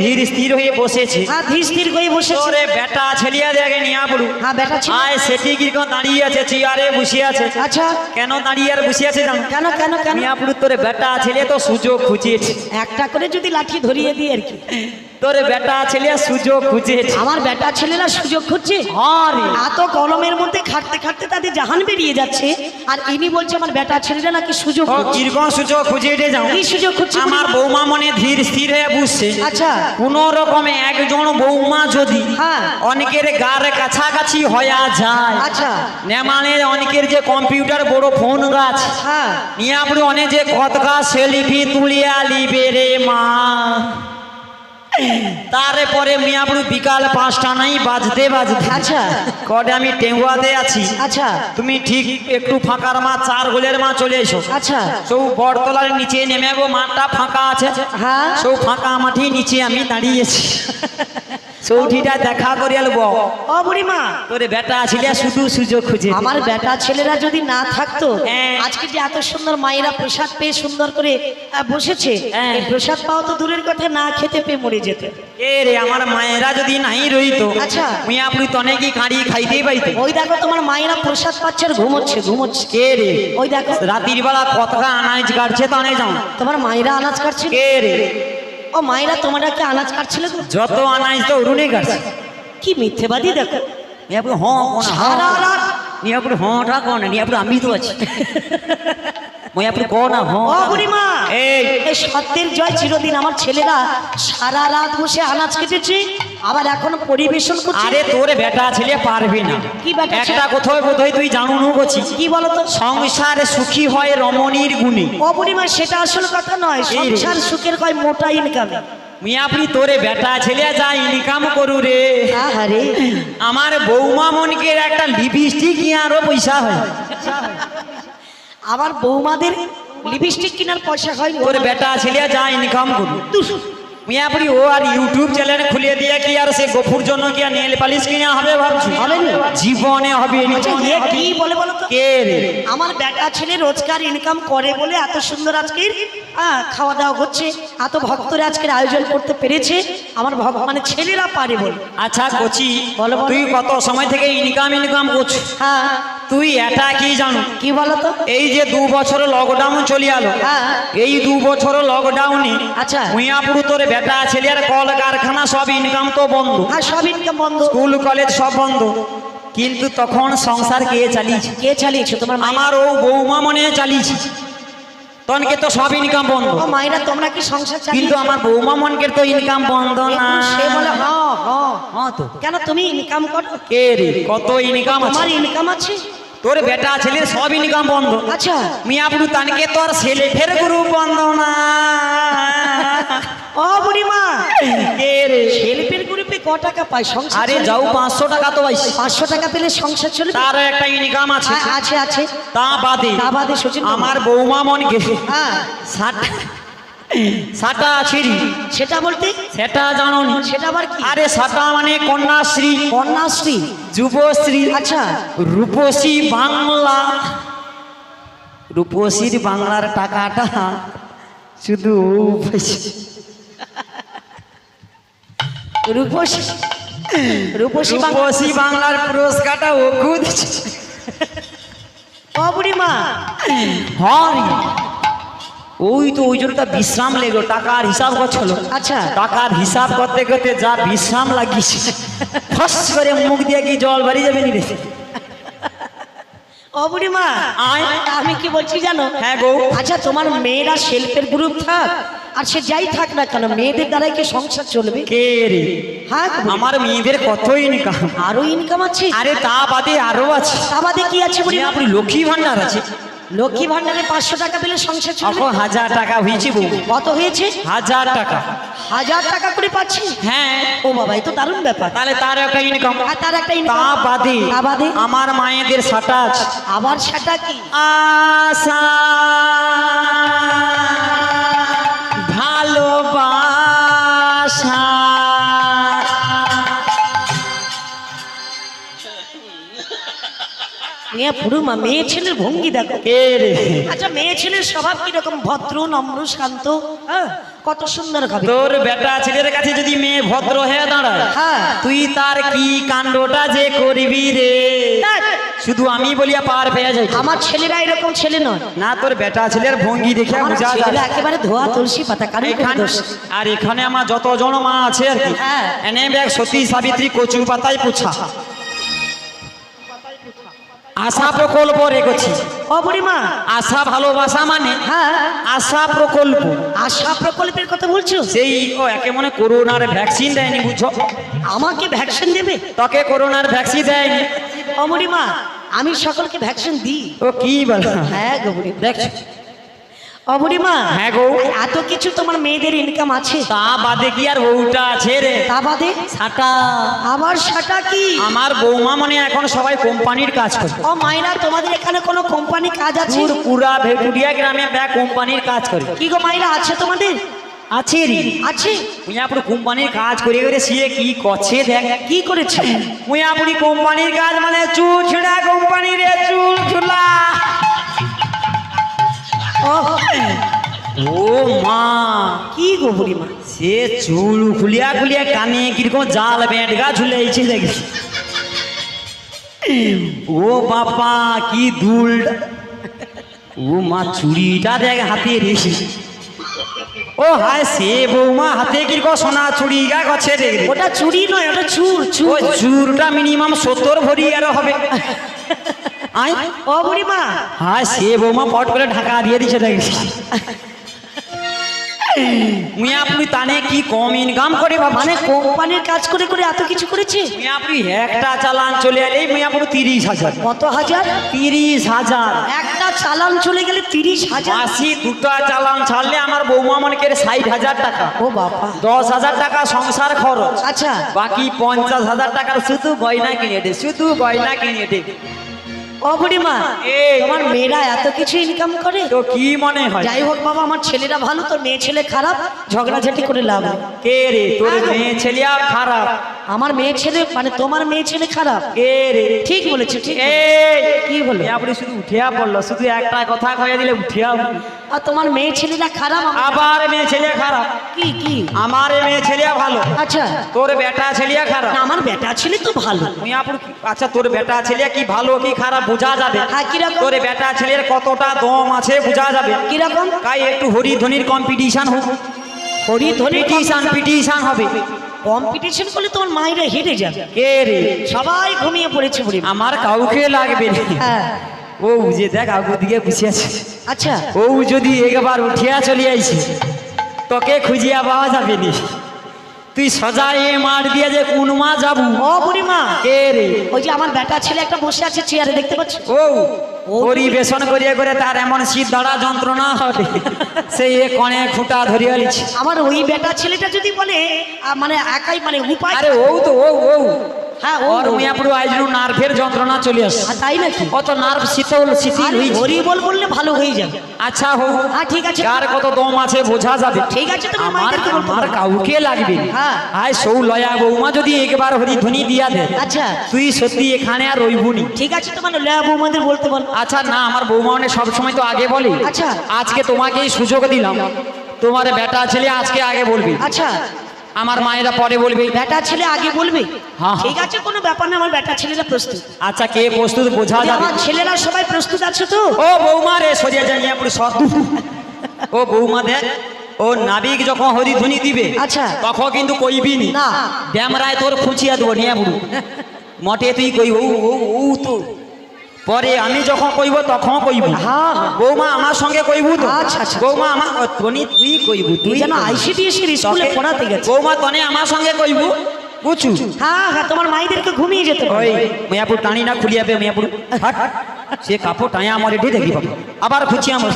ধীর স্থির হয়ে বসেছে। হ্যাঁ, ধীর স্থির হয়ে বসেছে। ওরে বেটা ছেলিয়া দেখে নিয়া পড়ু। হ্যাঁ, বেটা ছেলে। আয় সেটি কিরকম দাঁড়িয়ে আছে, চেয়ারে বসে আছে। আচ্ছা, কেন দাঁড়িয়ে আর বসে আছে জানো? কেন কেন কেন? নিয়া পড়ু তোরে বেটা ছেলে তো সুযোগ খুঁজেছে। একটা করে যদি লাঠি ধরিয়ে দিই আর কি। তোরে বেটা ছেলে সুযোগ খুঁজেছে। আমার বেটা ছেলেরা সুযোগ খুঁজছে। আরে এত কলমের মধ্যে খাটতে খাটতে তাদের জাহান বেরিয়ে যাচ্ছে, আর ইনি বলছে আমার বেটা ছেলেরা নাকি সুযোগ ও খুঁজছে। কিরকম সুযোগ খুঁজে এটে যাও? কি সুযোগ খুঁজছে? আমার বৌমা মনে ধীর স্থির হয়ে বসছে। আচ্ছা, কোন রকমে একজন বৌমা যদি হ্যাঁ, অনেকের গার কাছাকাছি হয়ে যায়, আচ্ছা, মানে অনেকের যে কম্পিউটার বড় ফোন গাছ, হ্যাঁ, নিয়ে আপনি অনেক যে কতকা সেলফি তুলিয়া লিবে রে মা। তারপরে মিয়াপুর বিকাল 5টা নাই বাজতে বাজতে, আচ্ছা, কটে আমি টেঙ্গুয়াতে আছি। আচ্ছা, তুমি ঠিক একটু ফাঁকার মা 4 গোলের মা চলে এসো। আচ্ছা, সব বটতলার নিচে নেমে গো, মাঠটা ফাঁকা আছে। হ্যাঁ, সব ফাঁকা মাঠে নিচে আমি দাঁড়িয়েছি। সৌঠিটা দেখা করে আলবো। ও বুড়িমা, তোরে বেটা ছিল শুধু সুযোগ খুঁজে। আমার বেটা ছেলেরা যদি না থাকতো, হ্যাঁ। আজকে যে এত সুন্দর মায়েরা প্রসাদ পেয়ে সুন্দর করে বসেছে, হ্যাঁ। এই প্রসাদ পাওয়া তো দূরের কথা, না খেতে পেয়ে মরে যেত। এ রে আমার মায়েরা যদি নাই রইতো, আচ্ছা, মিয়াপুরি তনেকি কাঁড়ি খাইতেই পাইতো। ওই দেখো তোমার মায়েরা প্রসাদ পাচ্ছে আর ঘুমোচ্ছে ঘুমোচ্ছে। কে রে? ওই দেখো রাতের বেলা কতটা আনাজ কাটছে তো আনে যাও। তোমার মায়েরা আনাজ কাটছে। কে রে? ও মায়েরা তোমরা কি আনাজ কাটছিলে গো? যত আনাজ তো উড়ুনে কাটছে। কি মিথ্যেবাদী দেখো। মিয়াপুরি কোন সারা রাত মিয়াপুরি টা কোন মিয়াপুরি আমি তো আছি। মিয়াপুরি কোন ও বুড়িমা, এই এই সত্যের জয় চিরদিন। আমার ছেলেরা সারা রাত বসে আনাজ কেটেছে, আবার এখন পরিবেশন করছে। আরে তোরে বেটা ছেলে পারবি না। কি বেটা ছেলে? একটা কোথায় বোধহয় তুই জানু নু গছি। কি বলতো? সংসার সুখী হয় রমণীর গুণে। ও বুড়িমা, সেটা আসল কথা নয়। এই রে। সংসার সুখের কয় মোটা ইনকাম। মিয়াপুরি তোরে বেটা ছেলে যা ইনকাম করু রে, আরে আমার বৌমা মনকে একটা লিপস্টিক আরো পয়সা হয়। আমার বৌমাদের লিপস্টিক কেনার পয়সা হয়। তোর বেটা ছেলে যা ইনকাম করু। মিয়াপুরি ও আর ইউটিউব চ্যানেল খুলে দিয়ে কি আর সে গফুর জন্য কি আর নেল পালিশ কিনা হবে ভাবছি? হবে না। জীবনে হবে না। আচ্ছা, এ কি বলে বলো তো? কে রে? আমার বেটা ছেলে রোজগার ইনকাম করে বলে এত সুন্দর আজকের খাওয়া দাওয়া হচ্ছে, এত ভক্তরা আজকের আয়োজন করতে পেরেছে। আমার মানে ছেলেরা পারে বলে। আচ্ছা কচি, বলো, বলো। তুই কত সময় থেকে ইনকাম করছিস? হ্যাঁ, তুই এটা কি জানো? কি বলো তো? এই যে 2 বছর লকডাউন চলে আলো, হ্যাঁ, এই 2 বছর লকডাউনে আচ্ছা, মিয়াপুর তোর বেটা ছেলে আর কল কারখানা সব ইনকাম তো বন্ধ, হ্যাঁ, সব ইনকাম বন্ধ। স্কুল কলেজ সব বন্ধ। কিন্তু তখন সংসার কে চালিয়েছে? কে চালিয়েছে? তোমার মা। আমার ও বৌমা মনে চালিয়েছে। তনকে তো সব ইনকাম বন্ধ, ও মায়েরা তোমরা কি সংসার চালিয়েছো? কিন্তু আমার বৌমা মনকে তো ইনকাম বন্ধ না। সে বলে হ্যাঁ হ্যাঁ। হ্যাঁ তো কেন তুমি ইনকাম করো? কে রে? কত ইনকাম আছে তোমার ইনকাম আছে। তোর বেটা ছেলের সব ইনকাম বন্ধ। আচ্ছা, মিয়াপুর তানকে তোর ছেলে ফের গ্রুপ বন্ধ না। ও বুড়িমা, কে রে? হেল্পের গ্রুপে ক টাকা পায় সংসার? আরে যাও 500 টাকা তো পাইছি। 500 টাকা পেলে সংসার চলবে? তার একটা ইনকাম আছে। হ্যাঁ, আছে আছে। তা বাদে সচিন আমার বৌমা মন গেছে হ্যাঁ, সাটা ছিড়ি। সেটা বলতে? সেটা জানো নি? সেটা আবার কি? আরে সাটা মানে কন্যাশ্রী, কন্যাশ্রী, যুবশ্রী, আচ্ছা, রূপসী বাংলা। রূপসীর বাংলার টাকাটা শুধু রূপসী রূপসী রূপসী বাংলার পুরস্কারটা ও খুদ। ও বুড়িমা, হয় ওই তো ওই জন্য বিশ্রাম লেগো, টাকার হিসাব করছিল। আচ্ছা, টাকার হিসাব করতে করতে যা বিশ্রাম লাগিয়েছে, ফস করে মুখ দিয়ে কি জল বাড়ি যাবে নি রে? ও বুড়িমা, আমি কি বলছি জানো? হ্যাঁ গো। আচ্ছা, তোমার মেয়েরা শিল্পের গ্রুপ থাক আর সে যাই থাক না কেন, মেয়েদের দ্বারাই কি সংসার চলবে? কে রে? হ্যাঁ, আমার মেয়েদের কত ইনকাম। আরো ইনকাম আছে? আরে তা বাদে আরো আছে। তা বাদে কি আছে বুড়িমা? আপনি লক্ষ্মী ভান্ডার আছে। লক্ষ্মী ভান্ডারে 500 টাকা পেলে সংসার চলবে? এখন 1000 টাকা হয়েছে বউ। কত হয়েছে? 1000 টাকা। 1000 টাকা করে পাচ্ছি? হ্যাঁ। ও বাবা, এই তো দারুণ ব্যাপার। তাহলে তার একটা ইনকাম। আর তার একটা তা ইনকাম। বাদে আমার মায়েদের সাটা আছে। আবার সেটা কি? আশা ভালোবাসা মিয়া পুরুমা মেয়ে ছেলের ভঙ্গি দেখো। কে রে? আচ্ছা মেয়ে ছেলের স্বভাব কিরকম? ভদ্র, নম্র, শান্ত, হ্যাঁ, কত সুন্দর হবে। তোর বেটা ছেলের কাছে যদি মেয়ে ভদ্র হয়ে দাঁড়ায়, হ্যাঁ। তুই তার কি কাণ্ডটা যে করবি রে, শুধু আমি বলিয়া পার পেয়ে যাই। আমার ছেলেরা এরকম ছেলে নয়। না, তোর বেটা ছেলের ভঙ্গি দেখে আমার বোঝা ছেলেরা যায়। একেবারে ধোয়া তুলসী পাতা, কারণ আর এখানে আমার যতজন মা আছে আর কি, হ্যাঁ। এনে ব্যাগ সতী সাবিত্রী কচু পাতায় পুছা আশা প্রকল্প রেখেছি। ও বুড়িমা, আশা ভালোবাসা মানে হ্যাঁ, আশা প্রকল্প। আশা প্রকল্পের কথা বলছো? সেই ও একে মনে করোনার ভ্যাকসিন দেয়নি, বুঝছো? আমাকে ভ্যাকসিন দেবে? তোকে করোনার ভ্যাকসিন দেয়নি। ও বুড়িমা, আমি সকলকে ভ্যাকসিন দিই। ও কি বল? হ্যাঁ গো বুড়ি, দেখছো? ও বুড়িমা, হ্যাঁ গো। এত কিছু তোমার মেয়েদের ইনকাম আছে, তা বাদে কি আর বউটা আছে রে? তা বাদে সাটা আবার সেটা কি? আমার বৌমা মনে এখন সবাই কোম্পানির কাজ করে। ও মাইরা, তোমাদের এখানে কোনো কোম্পানি কাজ আছে? পুরা ভেটুরিয়া গ্রামে ব্যাগ কোম্পানির কাজ করে। কি গো মাইরা, আছে তোমাদের? আছে রে, আছে। মুইয়াপুর কোম্পানির কাজ করে করে সে কি করছে দেখ। কি করেছে? মুইয়াপুরি কোম্পানির কাজ মানে চুল ছিঁড়া কোম্পানি রে, চুল ছোলা। ও ও মা, কি গো বুড়িমা? সে চুল খুলিয়া খুলিয়া কানে কিরকম জাল বেটগা ঝুলেছে দেখি। ও বাবা কি দুল। ও মা, চুড়িটা দেখ হাতে রেখে। ও হায়, সে বৌমা হাতে কিরকম সোনা চুড়ি গা গছে রে। ওটা চুড়ি নয়, ওটা চুর। ওই চুরটা মিনিমাম 70 ভরি আরো হবে। আয় ও বুড়িমা, হায়, সে বৌমা পট করে ঢাকা দিয়ে দিছে দেখি। মুই তানে কি কম ইনকাম করে বাবা? মানে কোম্পানির কাজ করে করে এত কিছু করেছে? মুই একটা চালান চলে এলেই মুই 30,000। কত হাজার? 30,000। একটা চালান চলে গেলে 30,000? 80 দুটা চালান ছাড়লে আমার বৌমা মনে করে 60,000 টাকা। ও বাবা। 10,000 টাকা সংসার খরচ, আচ্ছা, বাকি 50,000 টাকার শুধু গয়না কিনে দে, শুধু গয়না কিনে দে। ও বুড়িমা, এই তোমার মেয়েরা এত কিছু ইনকাম করে? তো কি মনে হয়? যাই হোক বাবা, আমার ছেলেরা ভালো, তোর মেয়ে ছেলে খারাপ, ঝগড়াঝাটি করে লাভ নেই। কে রে? তোর মেয়ে ছেলে খারাপ? আমার মেয়ে ছেলে মানে তোমার মেয়ে ছেলে খারাপ? কে রে? ঠিক বলেছো, ঠিক। এই কি বলে? আপনি শুধু উঠিয়া পড়লো, শুধু একটা কথা কয়ে দিলে উঠিয়া। আর তোমার মেয়ে ছেলেরা খারাপ? আবার মেয়ে ছেলে খারাপ? কি কি? আমার মেয়ে ছেলে ভালো। আচ্ছা, তোর বেটা ছেলে খারাপ? না, আমার বেটা ছেলে তো ভালো। আচ্ছা, তোর বেটা ছেলে কি ভালো কি খারাপ বোঝা যাবে? হ্যাঁ, কিরকম? তোর বেটা ছেলের কতটা দম আছে বোঝা যাবে। কিরকম? তাই একটু হরিধ্বনির কম্পিটিশন হোক। পিটিশন হবে। কম্পিটিশন করলে তোমার মায়েরা হেরে যাবে। কে রে? সবাই ঘুমিয়ে পড়েছে বুড়ি। আমার কাউকে লাগবে না। হ্যাঁ। ও যে দেখ আগু দিকে বসে আছে। আচ্ছা, ও যদি একবার উঠিয়া চলে আইছে, তোকে খুঁজিয়া পাওয়া যাবে নি। তুই সজা এ মার দিয়া যে কোন মা যাবু। ও বুড়িমা, কে রে? ওই যে আমার বেটা ছেলে একটা বসে আছে চেয়ারে, দেখতে পাচ্ছ? ও পরিবেশন করিয়া করে তার এমন শীত ধরা যন্ত্রণা হবে, সেই কণে খুঁটা ধরিয়া লিছে। আমার ওই বেটা ছেলেটা যদি বলে মানে একাই মানে উপায়। আরে ও তো ও হ্যাঁ, ওর মিয়াপুর আইজু নার্ভের যন্ত্রণা চলে আসে। তাই নাকি? কত নার্ভ শিথিল হইছে। হরিবল বললে ভালো হয়ে যাবে। আচ্ছা হোক। হ্যাঁ, ঠিক আছে। কার কত দম আছে বোঝা যাবে। ঠিক আছে, তুমি আমার মাইদেরকে বলতে আমার পারো। কাউকে লাগবে। হ্যাঁ। আয় সৌ লয়া বৌমা যদি একবার হরিধ্বনি দিয়া দে, আচ্ছা, তুই সত্যি এখানে আর রইবুনি। ঠিক আছে, তোমার লয়া বৌমাদের বলতে বল। আচ্ছা না, আমার বৌমা অনেক সবসময় তো আগে বলে। আচ্ছা। আজকে তোমাকেই সুযোগ দিলাম, তোমার বেটা ছেলে আজকে আগে বলবি। আচ্ছা, আমার মায়েরা পরে বলবে। বেটা ছেলে আগে বলবে? হ্যাঁ। ঠিক আছে, কোনো ব্যাপার না, আমার বেটা ছেলেরা প্রস্তুত। আচ্ছা, কে প্রস্তুত বোঝা যাবে। আমার ছেলেরা সবাই প্রস্তুত আছে তো? ও বৌমা রে, সরিয়া জানিয়া পুরো সৎ। ও বৌমা দেখ, ও নাবিক যখন হরিধ্বনি দিবে, আচ্ছা, তখন কিন্তু কইবি নি না। ড্যামরায় তোর খুঁচিয়া দেবো নিয়া বুড়ু। মটে তুই কইব ও তো পরে আমি যখন কইব তখন কইব। হ্যাঁ। বৌমা আমার সঙ্গে কইব তো। আচ্ছা, আচ্ছা। বৌমা আমার তনি তুই কইব, তুই যেন আইসিডিএসির স্কুলে পড়াতে গেছে। বৌমা তনে আমার সঙ্গে কইব, বুঝছু? হ্যাঁ হ্যাঁ, তোমার মাইদেরকে ঘুমিয়ে যেতে ওই হবে। মিয়াপুর টানি না খুলিয়া পে মিয়াপুর হাট। সে কাপড় টায়া আমার এটি দেখি পাবো, আবার খুঁচি আমার।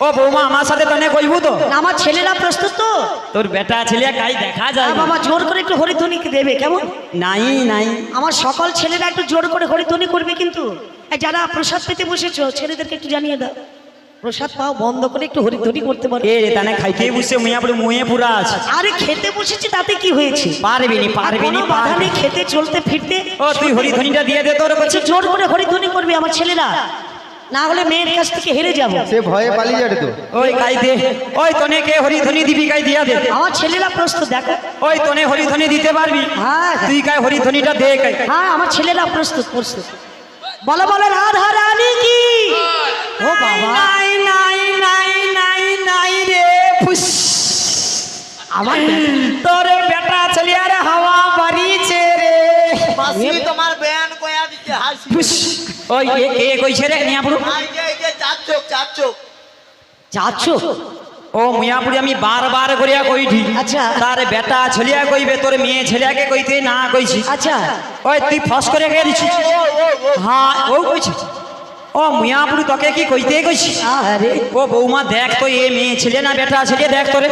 ও বৌমা আমার সাথে তনে কইব তো? না, আমার ছেলেরা প্রস্তুত তো? তোর বেটা ছেলে কাই দেখা যায়। বাবা জোর করে একটু হরিধ্বনিকে দেবে কেমন? নাই আমার সকল ছেলেরা একটু জোর করে হরিধ্বনি করবে কিন্তু। এই যারা প্রসাদ পেতে বসেছো ছেলেদেরকে একটু জানিয়ে দাও। প্রসাদ পাও বন্ধ করে একটু হরিধ্বনি করতে পারো। এ তানে খাইতে বসে মিয়াপুরে মুয়ে পুরা আছে। আরে খেতে বসেছি তাতে কি হয়েছে? পারবিনি পারবিনি কোনো বাধা নেই খেতে চলতে ফিরতে। ও তুই হরিধ্বনিটা দিয়ে দে তোর বলছি জোর করে হরিধ্বনি করবি আমার ছেলেরা, না হলে মেয়ের কাছ থেকে হেরে যাবো। সে ভয়ে পালিয়ে যাবে তো। ওই কাই দে, ওই তনে কে হরিধ্বনি দিবি কাই দিয়া দে। আমার ছেলেরা প্রস্তুত দেখো। ওই তনে হরিধ্বনি দিতে পারবি? হ্যাঁ তুই কাই হরিধ্বনিটা দে কাই। হ্যাঁ আমার ছেলেরা প্রস্তুত প্রস্তুত। বলো বলো রাধা রানী কি। ও বাবা নাই নাই নাই নাই নাই রে ফুস। আমার তোরে বেটা চলিয়ারে হাওয়া বাড়িছে রে মাসি তোমার ব্যান কয়া দিতে হাসি। ফুস। ওই এ কে কইছে রে মিয়াপুর? আই যে চাচোক চাচোক। যাচ্ছ? ও মিয়াপুরি আমি বারবার করিয়া কইঠি। আচ্ছা। তার বেটা ছলিয়া কইবে তোর মেয়ে ছেলেকে কইতে না কইছি। আচ্ছা ওই তুই ফস করে কে দিছিস? হ্যাঁ ও কইছি। ও মিয়াপুরি তোকে কি কইতে কইছি? আরে ও বৌমা দেখ তো এ মেয়ে ছেলে না বেটা ছেলে দেখ তোরে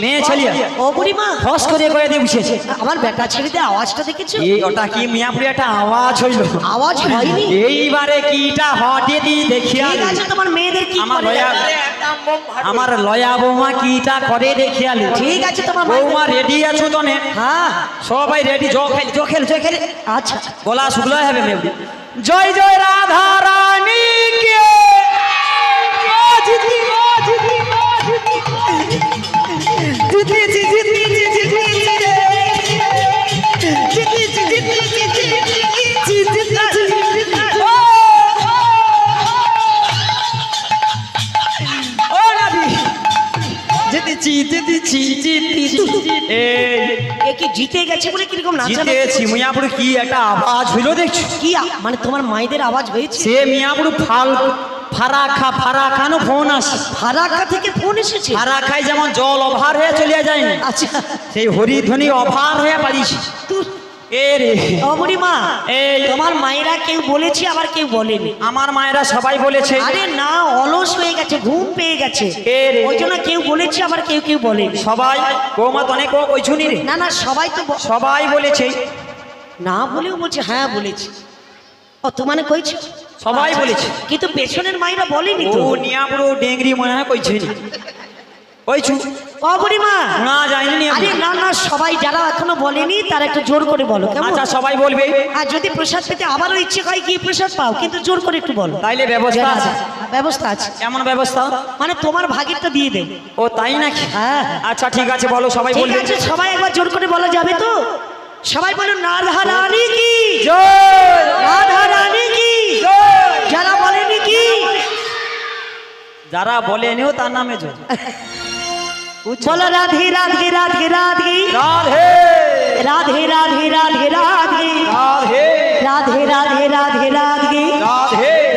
মেয়ে ছেলিয়া ও বুড়িমা ফস করে কয়ে দিয়ে বসেছে। আমার বেটা ছেলেদের আওয়াজটা দেখেছো? এই ওটা কি মিয়াপুরি একটা আওয়াজ হইল? আওয়াজ হয়নি। এইবারে কিটা হটে দি দেখিয়া ঠিক আছে তোমার মেয়েদের কি আমার করে? লয়া একদম বম ফাটবে। আমার লয়া বৌমা কিটা করে দেখিয়ালি। ঠিক আছে তোমার বৌমা রেডি আছো তনে? হ্যাঁ সবাই রেডি। জখেল আচ্ছা গলা শুকলো হবে মেয়ে। জয় জয় রাধা রানী কে। ও রাধি জিতেছি এ কি জিতে গেছে বলে কিরকম নাচা? জিতেছি। মিয়াপুরে কি একটা আওয়াজ হইলো দেখছো? কি মানে তোমার মায়েদের আওয়াজ হয়েছে? সে মিয়াপুরে ফারাখানো ফোন আসে। ফারাক্কা থেকে ফোন এসেছে? ফারাখায় যেমন জল অভার হয়ে চলিয়া যায় না, আচ্ছা সেই হরিধ্বনি অভার হয়ে পারিস। এ রে ও বুড়িমা এই তোমার মায়েরা কেউ বলেছে আবার কেউ বলেনি। আমার মায়েরা সবাই বলেছে। আরে না অলস হয়ে গেছে ঘুম পেয়ে গেছে এ রে। ওই জন্য কেউ বলেছে আবার কেউ কেউ বলেনি। সবাই বৌমা তনে কো কইছুনি রে? না না সবাই তো সবাই বলেছে। না বলেও বলছে হ্যাঁ বলেছে। ও তো মানে কইছো? সবাই বলেছে। কিন্তু পেছনের মায়েরা বলেনি ও তো। নিয়াপুরো ডেংরি মনে হয় কইছুনি। কইছু ও বুড়িমা না যায়নি আরে নিয়াপুর। না না সবাই যারা এখনো বলেনি তারা একটু জোর করে বলো কেমন? আচ্ছা সবাই বলবে। আর যদি প্রসাদ পেতে আবারও ইচ্ছে হয় কি প্রসাদ পাও কিন্তু জোর করে একটু বলো। তাইলে ব্যবস্থা আছে। ব্যবস্থা আছে কেমন ব্যবস্থা? মানে তোমার ভাগেরটা দিয়ে দেবে। ও তাই নাকি? হ্যাঁ আচ্ছা ঠিক আছে বলো সবাই ঠিক বলবে। আছে সবাই একবার জোর করে বলা যাবে তো? সবাই বলো রাধা রানী কি জয় রাধা রানী কি। যারা বলেনি কি যারা বলেনিও তার নামে জয়। বলো রাধে রাধে রাধে রাধে রাধে রাধে রাধে রাধে রাধে রাধে রাধে রাধে রাধে রাধে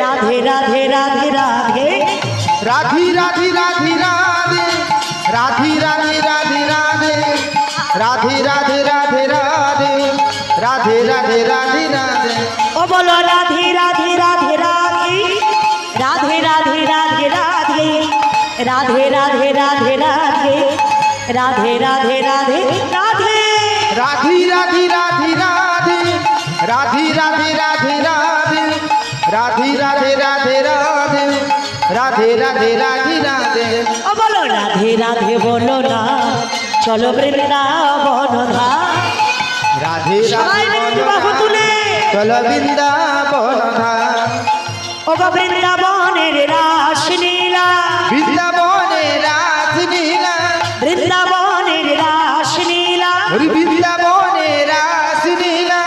রাধে রাধে রাধে রাধে রাধি রাধি রাধি রাধে রাধি রাধি রাধে রাধে রাধে রাধে রাধে রাধে রাধে রাধে রাধে। ও বলো রাধে রাধে রাধে রাধে রাধে রাধে রাধে রাধে রাধে রাধে রাধে রাধে রাধে রাধে রাধে রাধে রাধি রাধি রাধি রাধে রাধি রাধে রাধে রাধে রাধি রাধে রাধে রাধে রাধে রাধে রাধি রাধে। ও বলো রাধে রাধে বলো না চলো বৃন্দাবন ধাম। রাধে সবাই মিলে একটু বাহু রাধে তুলে চলো বৃন্দাবন ধাম। ও গো বৃন্দাবনের রাসলীলা বৃন্দাবনে রাসলীলা বৃন্দাবনের রাসলীলা হরি বৃন্দাবনে রাসলীলা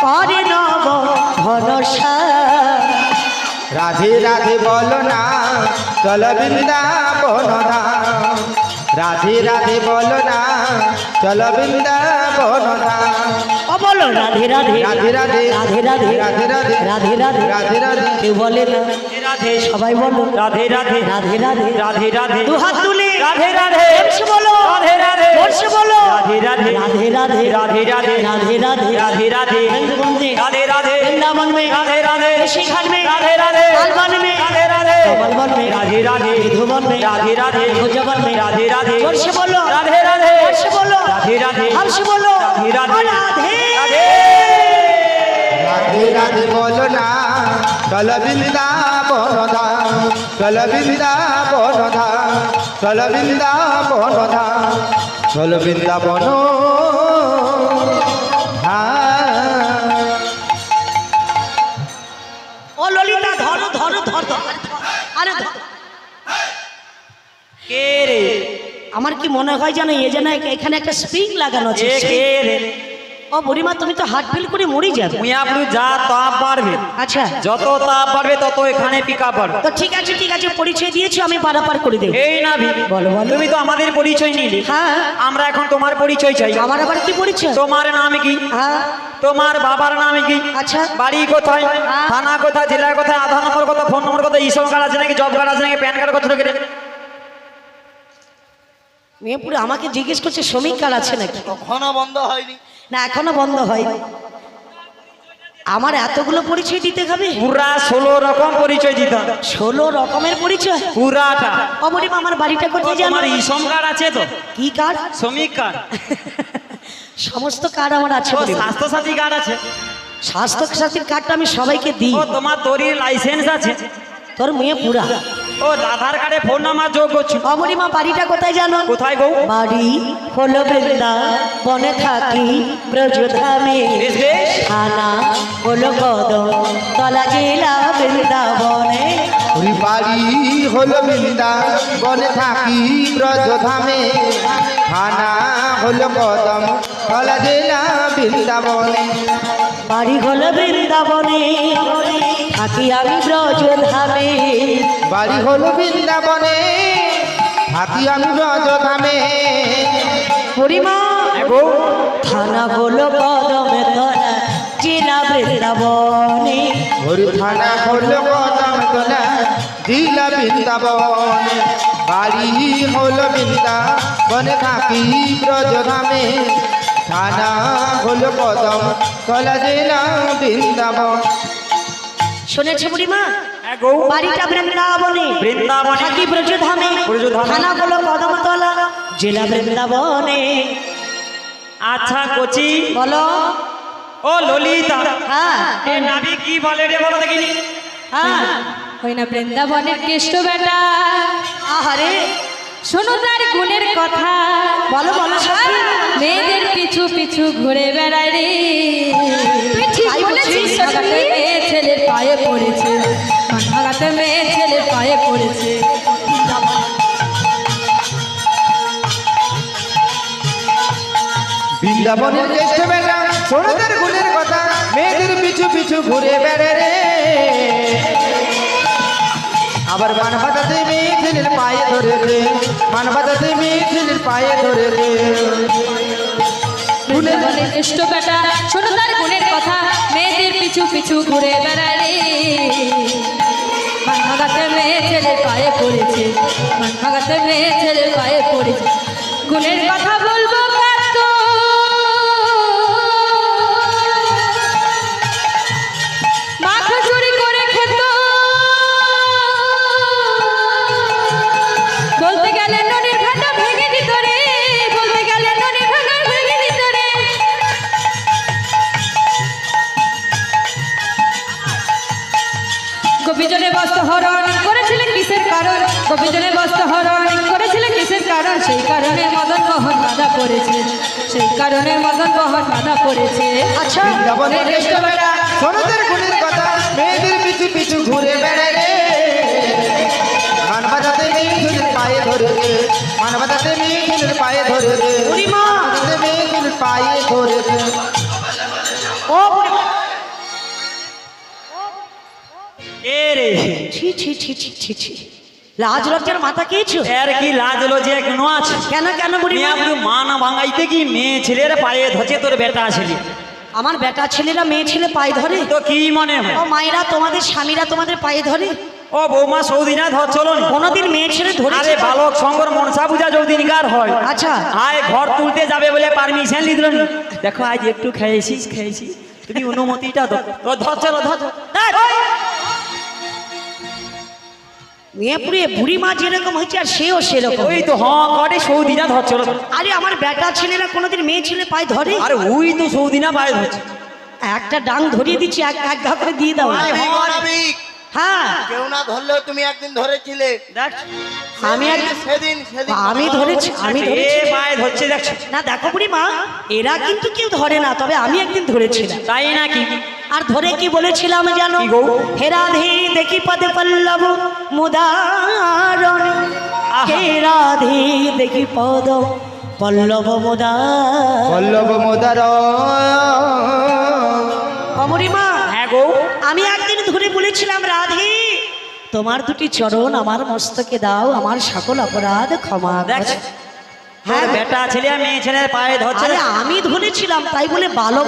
করে নব ঘনশ্যাম। রাধে রাধে বলো না চলো বৃন্দাবন ধাম। রাধে রাধে বলো না চলো বৃন্দাবন ধাম। ও বলো রাধে রাধে রাধে রাধে রাধে রাধে রাধে রাধে রাধে রাধে রাধে রাধে। কেউ বলে না রাধে সবাই বলো রাধে রাধে রাধে রাধে রাধে রাধে দু হাত তুলে রাধে রাধে জোরসে বলো রাধে রাধে জোরসে বলো রাধে রাধে রাধে রাধে রাধে রাধে রাধে রাধে राधे राधे वृंदावन में राधे राधे वृंदावन में राधे राधे ऋषिघाट में राधे राधे लालवन में राधे राधे कमलवन में राधे राधे मधुवन में राधे राधे भुजवन में राधे राधे जोर से बोलो राधे राधे जोर से बोलो राधे राधे हम से बोलो राधे राधे और राधे राधे রাধে রাধে বলো না চলো বৃন্দাবন ধাম। চল বৃন্দাবন ধাম চল বৃন্দাবন ধাম চল বৃন্দাবন ধাম। ও ললিতা ধরো ধরো ধর ধর আরে ধর। কে রে আমার কি মনে হয় জানো এ যেন এখানে একটা স্প্রিং লাগানো আছে এ কে রে ও বুড়িমা তুমি তো হার্ট ফেল করে মরে যাবে। মুয়াপুরু যা তাপ বাড়বে, আচ্ছা যত তাপ বাড়বে তত এখানে পিকা বাড়বে। তো ঠিক আছে পরিচয় দিয়েছো আমি পারাপার করে দেবো। এই না বলো, বলো। তুমি তো আমাদের পরিচয় নিলে, হ্যাঁ আমরা এখন তোমার পরিচয় চাই। আমার আবার কি পরিচয়? তোমার নাম কি? হ্যাঁ তোমার বাবার নাম কি? আচ্ছা বাড়ি কোথায়, হ্যাঁ। থানা কোথায়, জেলা কোথায়, আধার নম্বর কোথায়, ফোন নম্বর কোথায়, ইসব কার্ড আছে নাকি, জব কার্ড আছে নাকি, প্যান কার্ড কত ঢোকে? মেয়ে পুরো আমাকে জিজ্ঞেস করছে শ্রমিক কার্ড আছে নাকি। কখনো বন্ধ হয়নি। না এখনো বন্ধ হয়। আমার এতগুলো পরিচয় দিতে হবে? পুরা 16 রকম পরিচয় দিতে হবে। 16 রকমের পরিচয়? পুরাটা। অবরিমা আমার বাড়িটা কোথায় জানো? তোমার ইসম কার্ড আছে তো? কি কার্ড? শ্রমিক কার্ড। সমস্ত কার্ড আমার আছে। ও বলিমা। স্বাস্থ্য সাথী কার্ড আছে? স্বাস্থ্য সাথীর কার্ডটা আমি সবাইকে দিই। ও তোমার তোরির লাইসেন্স আছে? তোর মেয়ে পুরা। ও আধার কার্ডে ফোন নাম্বার যোগ করছো? অবরিমা বাড়িটা কোথায় জানো? কোথায় গো? বাড়ি হলো বৃন্দাবনে থাকি ব্রজধামে, বেশ বেশ। থানা হলো কদম তলা জেলা বৃন্দাবনে। ওই বাড়ি হলো বৃন্দাবনে থাকি ব্রজধামে, থানা হলো কদম তলা জেলা বৃন্দাবনে। বাড়ি হলো বৃন্দাবনে থাকি আমি ব্রজধামে, বাড়ি হলো বৃন্দাবনে থাকি আমি ব্রজধামে। হরিমা গো থানা হলো কদমে তলা জেলা বৃন্দাবনে। হরি থানা হলো কদম তলা জেলা বৃন্দাবনে। বাড়ি হলো বৃন্দাবনে থাকি ব্রজধামে, থানা হলো কদম তলা জেলা বৃন্দাবন। শুনেছে বুড়িমা? গো বাড়িটা বৃন্দাবনে বৃন্দাবনে থাকি ব্রজধামে, ব্রজধামে। থানা হলো কদমতলা জেলা বৃন্দাবনে। আচ্ছা কোচি বলো। ও ললিতা, হ্যাঁ এ নাবি কি বলে রে বলো দেখিনি? হ্যাঁ ওই না বৃন্দাবনের কেষ্ট বেটা, আহারে শোনো তার গুণের কথা। বলো বলো সখী। মেয়েদের পিছু পিছু ঘুরে বেড়ায় রে, তাই বলছিস? ভাগাতে মেয়ে ছেলের পায়ে পড়েছে, ভাগাতে মেয়ে ছেলের পায়ে পড়েছে। বৃন্দাবনের জ্যেষ্ঠ বেটা সোনাদের গুণের কথা, মেয়েদের পিছু পিছু ঘুরে বেড়ে রে। আবার মান বাঁধাতে মেয়ে ছেলের পায়ে ধরে রে, মান বাঁধাতে মেয়ে ছেলের পায়ে ধরে রে। বৃন্দাবনের কেষ্ট বেটা, শোনো তার গুণের কথা। মেয়েদের পিছু পিছু ঘুরে বেড়ায় রে, ভাগাতে মেয়ে ছেলের পায়ে পড়েছে, ভাগাতে মেয়ে ছেলের পায়ে পড়েছে। গুণের কথা বলবো কত, মাথা চুরি করে খেত, বলতে গেলে নদীর ভাটা ভেঙে দিত রে, বলতে গেলে নদীর ভাটা ভেঙে দিত রে। গোপীজনে বস্ত্র হরণ করেছিলেন কিসের কারণ, গোপীজনে বস্ত্র হরণ করেছিলেন কিসের কারণ, সেই কারণে মদন মোহন বাধা পড়েছে, সেই কারণে মদন মোহন বাধা পড়েছে। আচ্ছা বৃন্দাবনের জ্যেষ্ঠ বেটা সোনাদের গুণের কথা, মেয়েদের পিছু পিছু ঘুরে বেড়ে রে। মান বাঁধাতে মেয়ে ছেলের পায়ে ধরে রে, মান বাঁধাতে মেয়ে ছেলের পায়ে ধরে রে, বুড়িমা। মান বাঁধাতে মেয়ে ছেলের পায়ে ধরে রে। ও বুড়িমা। এ রে ছি ছি ছি ছি ছি ছি লাজ লজ্জার মাথা খেয়েছো? এর কি লাজ লজ্জা কোনো আছে? কেন কেন বুড়িমা? মেয়ে মা না ভাঙাইতে কি মেয়ে ছেলের পায়ে ধরছে তোর বেটা আসলি? আমার বেটা ছেলেরা মেয়ে ছেলে পায়ে ধরে? তো কি মনে হয়? ও মায়েরা তোমাদের স্বামীরা তোমাদের পায়ে ধরে? ও বৌমা সৌদিনা ধর চলো না। কোনোদিন মেয়ে ছেলে ধরে? আরে বালক সঙ্গর মনসা পূজা যৌদিনকার হয়। আচ্ছা আয় ঘর তুলতে যাবে বলে পারমিশন দিল নি। দেখো আজ একটু খেয়েছিস তুমি অনুমতিটা দাও। ও ধর চলো ধর চলো। মেয়ে পুরে বুড়ি মা যেরকম হয়েছে আর সেও সেরকম। ওই তো হ্যাঁ করে সৌদিনা ধর চলো। আরে আমার বেটা ছেলেরা কোনোদিন মেয়ে ছেলে পায়ে ধরে? আরে ওই তো সৌদিনা পায়ে ধরছে। একটা ডাং ধরিয়ে দিচ্ছি, এক এক ঘা করে দিয়ে দাও। নাবিক, নাবিক। হ্যাঁ কেউ না ধরলেও তুমি একদিন ধরেছিলে দেখ আমি সেদিন সেদিন আমি ধরেছি আমি এ ধরেছি পায়ে ধরছে দেখছো না দেখো বুড়িমা এরা কিন্তু কেউ ধরে না তবে আমি একদিন ধরেছিলাম তাই নাকি আর ধরে কি বলেছিলাম জানো কি গো? হে রাধে দেখি পদে পল্লব মুদারণ আহা। হে রাধে দেখি পদ পল্লব মুদার পল্লব মোদার অমরিমা হ্যাঁ গো আমি একদিন ধরে বলেছিলাম রাধে তোমার দুটি চরণ আমার মস্তকে দাও আমার সকল অপরাধ ক্ষমা করো। দেখছো হ্যাঁ তোর বেটা ছেলে আর মেয়ে ছেলের পায়ে ধরছে আরে আমি ধরেছিলাম তাই বলে বালক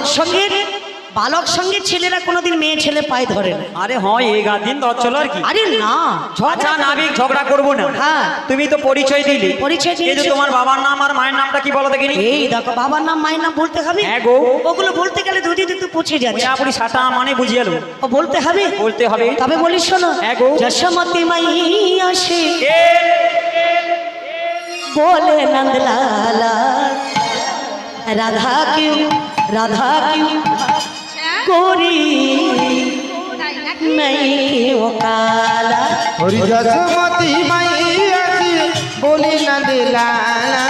সঙ্গে ছেলেরা কোনোদিন মেয়ে ছেলে পায়ে ধরে না আরে হয় এই গা দিন ধরছিল আর কি আরে না আচ্ছা নাবিক ঝগড়া করবো না হ্যাঁ। তুমি তো পরিচয় দিলে পরিচয় দিয়েছি। কিন্তু তোমার বাবার নাম আর মায়ের নামটা কি বলো দেখিনি এই দেখো বাবার নাম মায়ের নাম বলতে হবে হ্যাঁ গো। ওগুলো বলতে গেলে দুটি দুটো পচে যাচ্ছে আপনি সাটা মানে বুঝিয়ে এলো ও বলতে হবে বলতে হবে তবে বলিস শোনো হ্যাঁ গো। যশোমতি মাইয়া সে এ, बोले नंदलाला राधा क्यों गोरी नहीं वो काला হরি যশোমতি মাইয়াছি বলি নন্দ লালা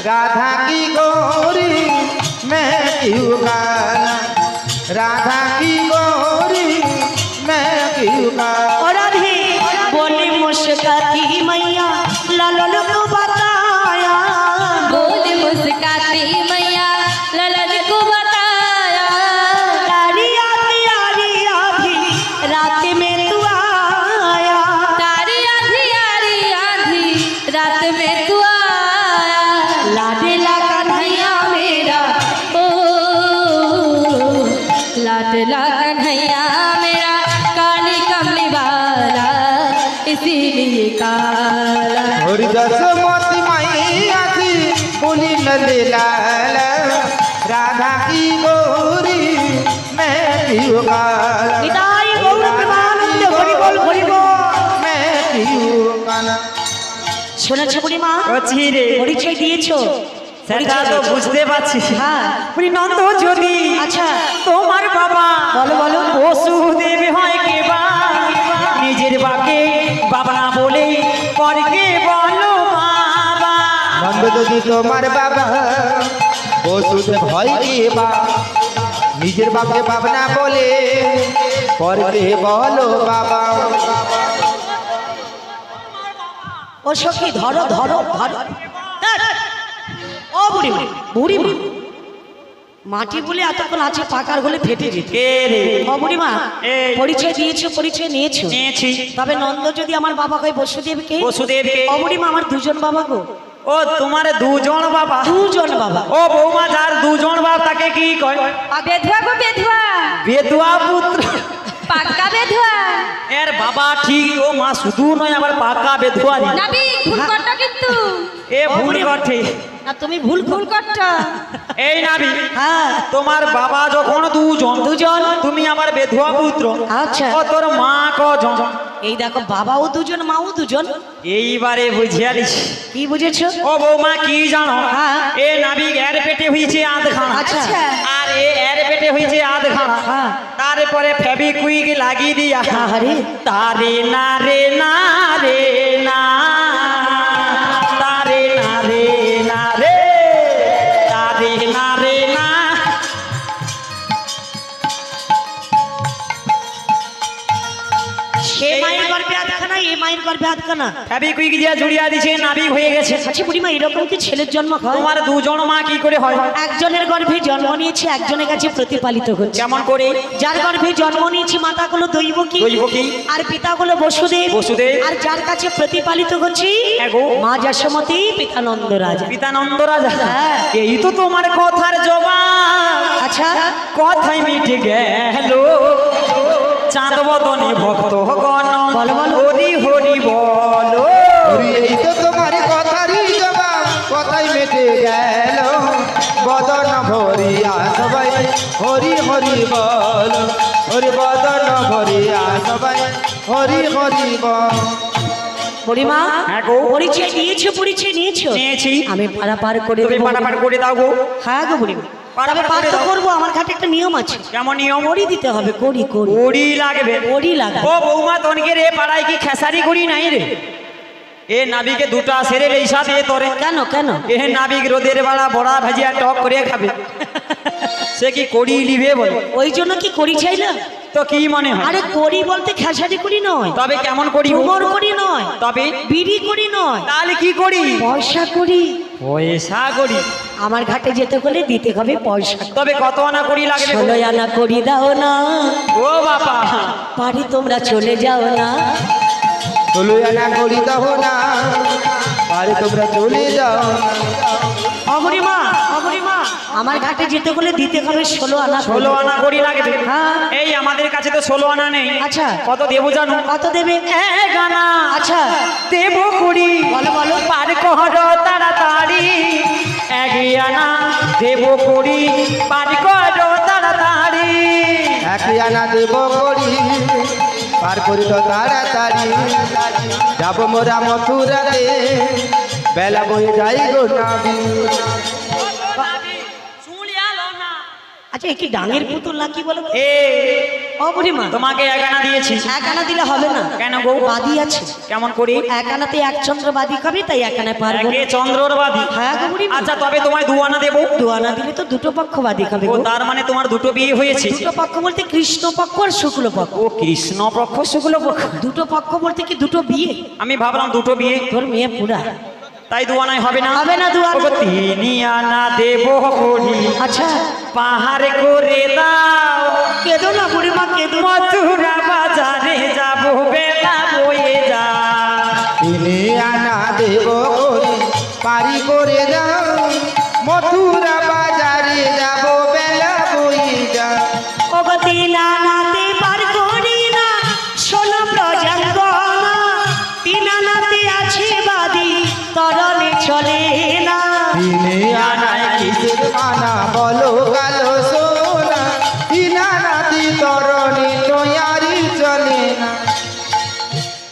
রাধা কি গৌরী मैं क्यों काला राधा की गौरी मैं क्यों काला और राधे बोली मुस्काती मैया लालन को बताया बोले मुस्काती मैया ललन को बताया यारी आधी रात में तू आया तारी आधी रात में तू आया लाडला कन्हैया मेरा ओ लाडला कन्हैया मेरा काली कमली वाला इसीलिए काला हरि যশোমতি মাইয়াছি বলি নন্দ লালা राधा की गौरी मैं क्यों काला নিতাই গৌর প্রেমানন্দ হরি বল मैं क्यों काला শুনেছো বুড়িমা বলছি রে পরিচয় দিয়েছো সেটা তো বুঝতে পারছি হ্যাঁ বলি নন্দ যদি আচ্ছা তোমার বাবা বলো বলো বসুদেব হয় কে বা নিজের বাপকে বাবা না বলে পরকে বলো বাবা নন্দ যদি তোমার বাবা বসুদেব হয় কি বা নিজের বাপকে বাবা না বলে পরকে বলো বাবা ও সখী ধরো ধরো ধরো ধ্যাৎ। ও বুড়িমা মাটি বলে এতক্ষণ আছে পাকার হলে ফেটে যেত কে রে ও বুড়িমা এই। পরিচয় দিয়েছো পরিচয় নিয়েছো নিয়েছি তবে নন্দ যদি আমার বাবা হয় বসুদেবকে বসুদেবকে ও বুড়িমা আমার দুজন বাবা গো ও তোমার দুজন বাবা দুজন বাবা ও বৌমা যার দুজন বাপ তাকে কি কয় বেধুয়া গো বেধুয়া বেদুয়া পুত্র পাক্কা বেধুয়া এর বাবা ঠিক ও মা শুধু নয় আবার পাকা বেদুয়ারি নাবি ভুল করটা কিন্তু এ ভুল করছে না তুমি ভুল ভুল করটা এই নাবি হ্যাঁ তোমার বাবা যখন দুজন দুজন তুমি আমার বেধুয়া পুত্র আচ্ছা ও তোর মা কজন এই দেখো বাবাও দুজন মাও দুজন এইবারে বুঝিয়ারিস কি বুঝেছো ও বৌমা কি জানো হ্যাঁ। এ নাবিক এর পেটে হয়েছে আধখানা আচ্ছা। আর এর পেটে হয়েছে আধখানা হ্যাঁ। তারপরে ফেবিকুইক লাগিয়ে দিয়া আরে। তারে না রে না রে না তারে না রে না রে তারে না রে না সে মায়ের গর্ভে আধখানা এ মায়ের গর্ভে আধখানা ফেবিকুইক দিয়া জুড়িয়া দিছে নাবিক হয়ে গেছে আচ্ছা বুড়িমা এরকম কি ছেলের জন্ম হয় তোমার দুজন মা কি করে হয় একজনের গর্ভে জন্ম নিয়েছে একজনের কাছে প্রতিপালিত হচ্ছে কেমন করে যার গর্ভে জন্ম নিয়েছে মাতাগুলো দৈবকী দৈবকী। আর পিতাগুলো বসুদেব বসুদেব। আর যার কাছে প্রতিপালিত হচ্ছে হ্যাঁ গো। মা যশোমতী পিতানন্দ রাজা পিতানন্দ রাজা হ্যাঁ। এই তো তোমার কথার জবাব আচ্ছা কথাই মিটে গেল চাঁদ বদনে ভক্ত গণ বলো, বলো। হরি হরি বলো হরি এই তো তোমার কথারই জবাব কথাই মেটে গেল বদন ভরিয়া সবাই হরি হরি বল হরি বদন ভরিয়া সবাই হরি হরি বল বুড়িমা হ্যাঁ গো। পরিচয় নিয়েছো নিয়েছি। আমি পারাপার করে তুমি দেবো। পাটাপাট করে দাও গো হ্যাঁ গো বুড়িমা তবে পার তো করবো, আমার ঘাটে একটা নিয়ম আছে। কেমন নিয়ম? কড়ি দিতে হবে, কড়ি কড়ি কড়ি লাগবে। কড়ি লাগবে। ও বৌমা তোনকে রে পাড়ায় কি খেসারি করি নাই রে? এ নাবিকে দুটা সেরে লেইসা দিয়ে তোরে। কেন কেন? এ নাবিক রোদের বেলা বড়া ভাজিয়া টক করে খাবে, সে কি কড়ি লিবে বলে? ওই জন্য কি কড়ি চাইলাম? তো কি মনে হয়? আরে কড়ি বলতে খেসারি কড়ি নয়, তবে কেমন করি? উমর কড়ি নয়, তবে বিড়ি কড়ি নয়, তাহলে কি করি? পয়সা কড়ি। পয়সা করি। আমার ঘাটে যেতে হলে দিতে হবে পয়সা। তবে কত আনা করি লাগবে? 16 আনা কড়ি দাও না, ও বাবা, বাড়ি তোমরা চলে যাও না। 16 আনা করি দাও না, আরে তোমরা চলে যাও। অগরিমা অগরিমা, আমার ঘাটে যেতে হলে দিতে হবে 16 আনা। 16 আনা করি লাগবে। হ্যাঁ। এই আমাদের কাছে তো 16 আনা নেই। আচ্ছা। কত দেবো জানো? কত দেবে? 1 আনা। আচ্ছা দেবো করি। বলো বলো। পার কর তাড়াতাড়ি। 1 আনা দেবো করি, পার কর তাড়াতাড়ি। 1 আনা দেব করি, পার করি তো তাড়াতাড়ি। যাব মোরা মথুরাতে, বেলা বয়ে যাই গো নাবি। আচ্ছা, কি ডাঙের পুতুল নাকি বলো? এ অগরিমা, তোমাকে 1 আনা দিয়েছি। 1 আনা দিলে হবে না। কেন গো? বাদি আছে। কেমন করি? 1 আনাতে 1 চন্দ্র বাদি খাবে, তাই 1 আনায় পারবো। একে চন্দ্রর বাদী। হ্যাঁ গো বুড়িমা। আচ্ছা তবে তোমায় 2 আনা দেবো। 2 আনা দিলে তো দুটো পক্ষ বাদি খাবে ও গো। তার মানে তোমার দুটো বিয়ে হয়েছে? দুটো পক্ষ বলতে কৃষ্ণ পক্ষ আর শুক্ল পক্ষ। ও কৃষ্ণ পক্ষ শুক্ল পক্ষ। দুটো পক্ষ বলতে কি দুটো বিয়ে। আমি ভাবলাম দুটো বিয়ে। তোর মেয়ে পুরা। তাই 2 আনায় হবে না? হবে না 2 আনা। ওগো 3 আনা দেবো করি, আচ্ছা পাহাড় করে দাও। কেঁদো না বুড়িমা, কেঁদো না। মথুরা বাজারে যাবো, বেলা বয়ে যা। 3 আনা দেব করি, পারি করে যাও। মথুরা বাজারে যাব, বেলা বয়ে যা। ওগো 3 আনাতে পার করি না, শোনো প্রজাঙ্গনা। 3 আনাতে আছে বাদি, তরণে চলে না। 3 আনায় কিসের মানা বলো কালো সোনা। 3 আনাতে তরণী তৈয়ারি চলে না।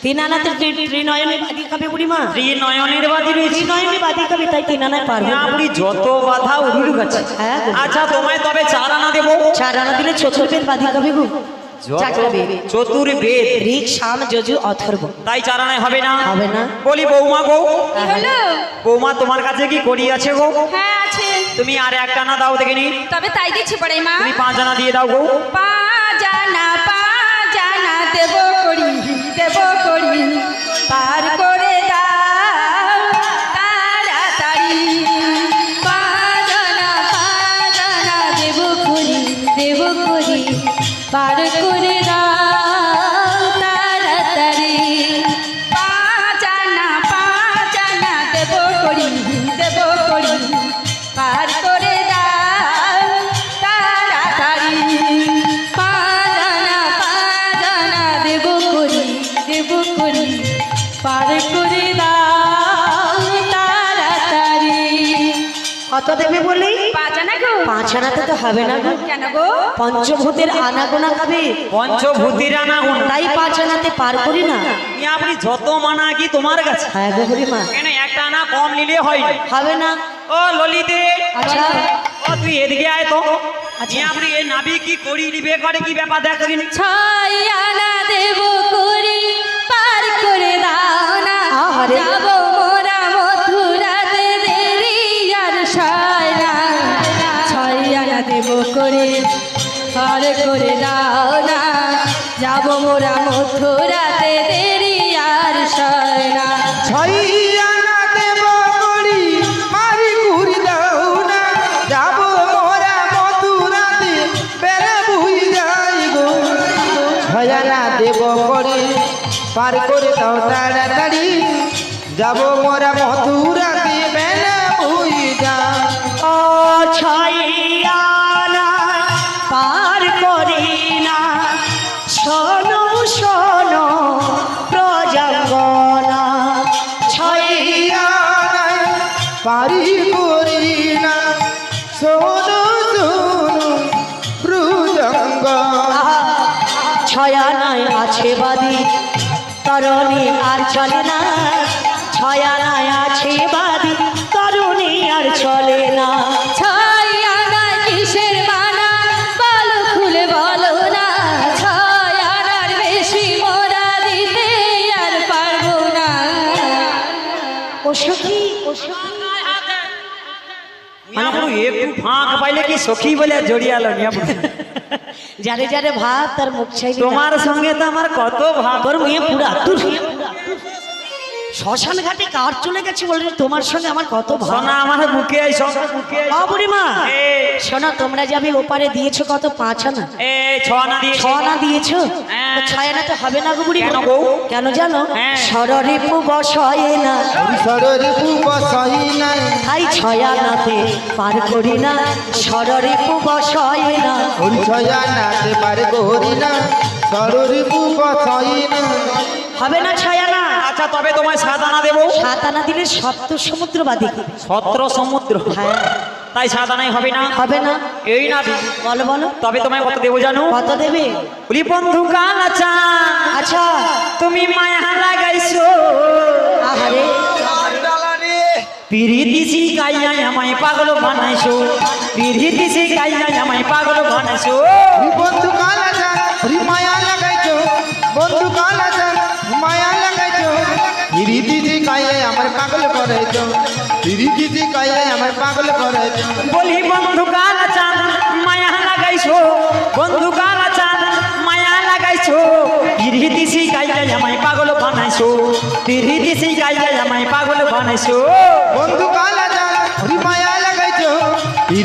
3 আনাতে ত্রিনয়নে বাদি খাবে বুড়িমা। নয়নের বাদী রয়েছে। ত্রিনয়নে বাদি খাবে, তাই 3 আনায় পারবে না। আপনি যত বাধা উড়ুর গেছে। হ্যাঁ গো। আচ্ছা তোমায় তবে 4 আনা দেবো। 4 আনা দিলে চতুর্বেদ বাদি খাবে গো। 4টা বেদ, চতুর্বেদ। ঋক সাম যজু অথর্ব। তাই 4 আনায় হবে না? হবে না। বলি বৌমা গো, কি হলো? বৌমা তোমার কাছে কি করি আছে গো? হ্যাঁ আছে। তুমি আর 1 আনা দাও দেখিনি। তবে তাই দিচ্ছি পড়াই মা। তুমি 5 আনা দিয়ে দাও গো। 5 আনা দেব করি, দেব করি, পার করে দাও তাড়াতাড়ি। 5 আনা দেব করি, দেব করি, পার করে দাও তাড়াতাড়ি। 5 আনা দেব করি, দেব করি, পার করে দাও তাড়াতাড়ি। 5 আনা দেব করি, দেব করি, পার করে দাও তাড়াতাড়ি। কত দেবে বলি? 5 আনা গো। 5 আনাতে তো হবে না গো। কেন গো? পঞ্চভূতের আনাগোনা খাবে, পঞ্চভূতির আনা গুণ। তাই 5 আনাতে পার করি না। আপনি যত মানা কি তোমার কাছে? হ্যাঁ গো বুড়িমা, কেন 1 আনা কম নিলে হয় না? হবে না। ও ললিতে, আচ্ছা ও তুই এদিকে আয় তো। আচ্ছা। আপনি এই নাবি কি করি নিবে করে কি ব্যাপার দেখ করিনি? 6 আনা দেব করি, পার করে দাও না। আহারে। যাব মোরা মথুরাতে, দেরি আর সয় না। 6 আনা দেব করি, পার করে দাও না। যাব মোরা মথুরাতে, দেরি আর সয় না। 6 আনা দেব করি, পারি করে দাও না। যাব মোরা মথুরাতে, বেলা বয়ে যাই গো। 6 আনা দেব করি, পার করে দাও তাড়াতাড়ি। যাব মোরা মথুরাতে, বেলা বয়ে যায়। ও 6 আনা পার করি না, শোনো শোনো প্রজাঙ্গনা। 6 আনায় পারি করি না, শোনো শোনো প্রজঙ্গ। 6 আনায় আছে বাদি, তরণী আর চলে না। 6 আনায় আছে বাদি, তরণী আর চলে না। 6 আনায় ফাঁক পাইলে কি সখী বলে জড়িয়ালো নিয়ে বুড়ি। যারে যারে ভাত তার মুখ চাইবে তোমার সঙ্গে তো আমার কত ভাব। তোর মেয়ে পুরা তুই শ্মশান ঘাটে কার চলে গেছে বলে তোমার সঙ্গে আমার কত ভাব সোনা আমার বুকে আইসো বুকে আইসো। ও বুড়িমা এই, শোনো তোমরা যাবে ওপারে দিয়েছো কত 5 আনা এই 6 আনা দিয়ে 6 আনা দিয়েছো হ্যাঁ। তো 6 আনা তো হবে না গো বুড়ি কেন গো? কেন জানো হ্যাঁ। সররিপু বসয় না সররিপু বসাই নাই তাই 6 আনাতে পার করি না সররিপু বসয় না ওই ছয়া নাতে পারে করি না সররিপু বসাই না হবে না 6 আনা আচ্ছা তবে তোমায় 7 আনা দেবো। 7 আনা দিলে সপ্ত সমুদ্র বাদি 17 সমুদ্র হ্যাঁ তাই 7 আনাই হবে না। হবে না এই না দি। বলো বলো তবে তোমায় কত দেবো জানো? কত দেবে বলি বন্ধু কালাচা আচ্ছা তুমি মায়া লাগাইছো আহারে পিরিতি শিখাইয়া আমায় পাগল বানাইছো পিরিতি শিখাইয়া আমায় পাগল বানাইছো বন্ধু কালা যান মায়া লাগাইছো বন্ধু কালা যান মায়া লাগাইছো রীতি কায়ে আমার পাগল করাইছো রীতি কায়ে আমার পাগল করাইছো বলি বন্ধু কালাচা মায়া লাগাইছো বন্ধু কালাচা মায়া লাগাইছো পিরিতি শিখাইয়া আমায় পাগল বানাইছো পিরিতি শিখাইয়া আমায় পাগল বানাইছো বন্ধু কালা যান মায়া লাগাইছো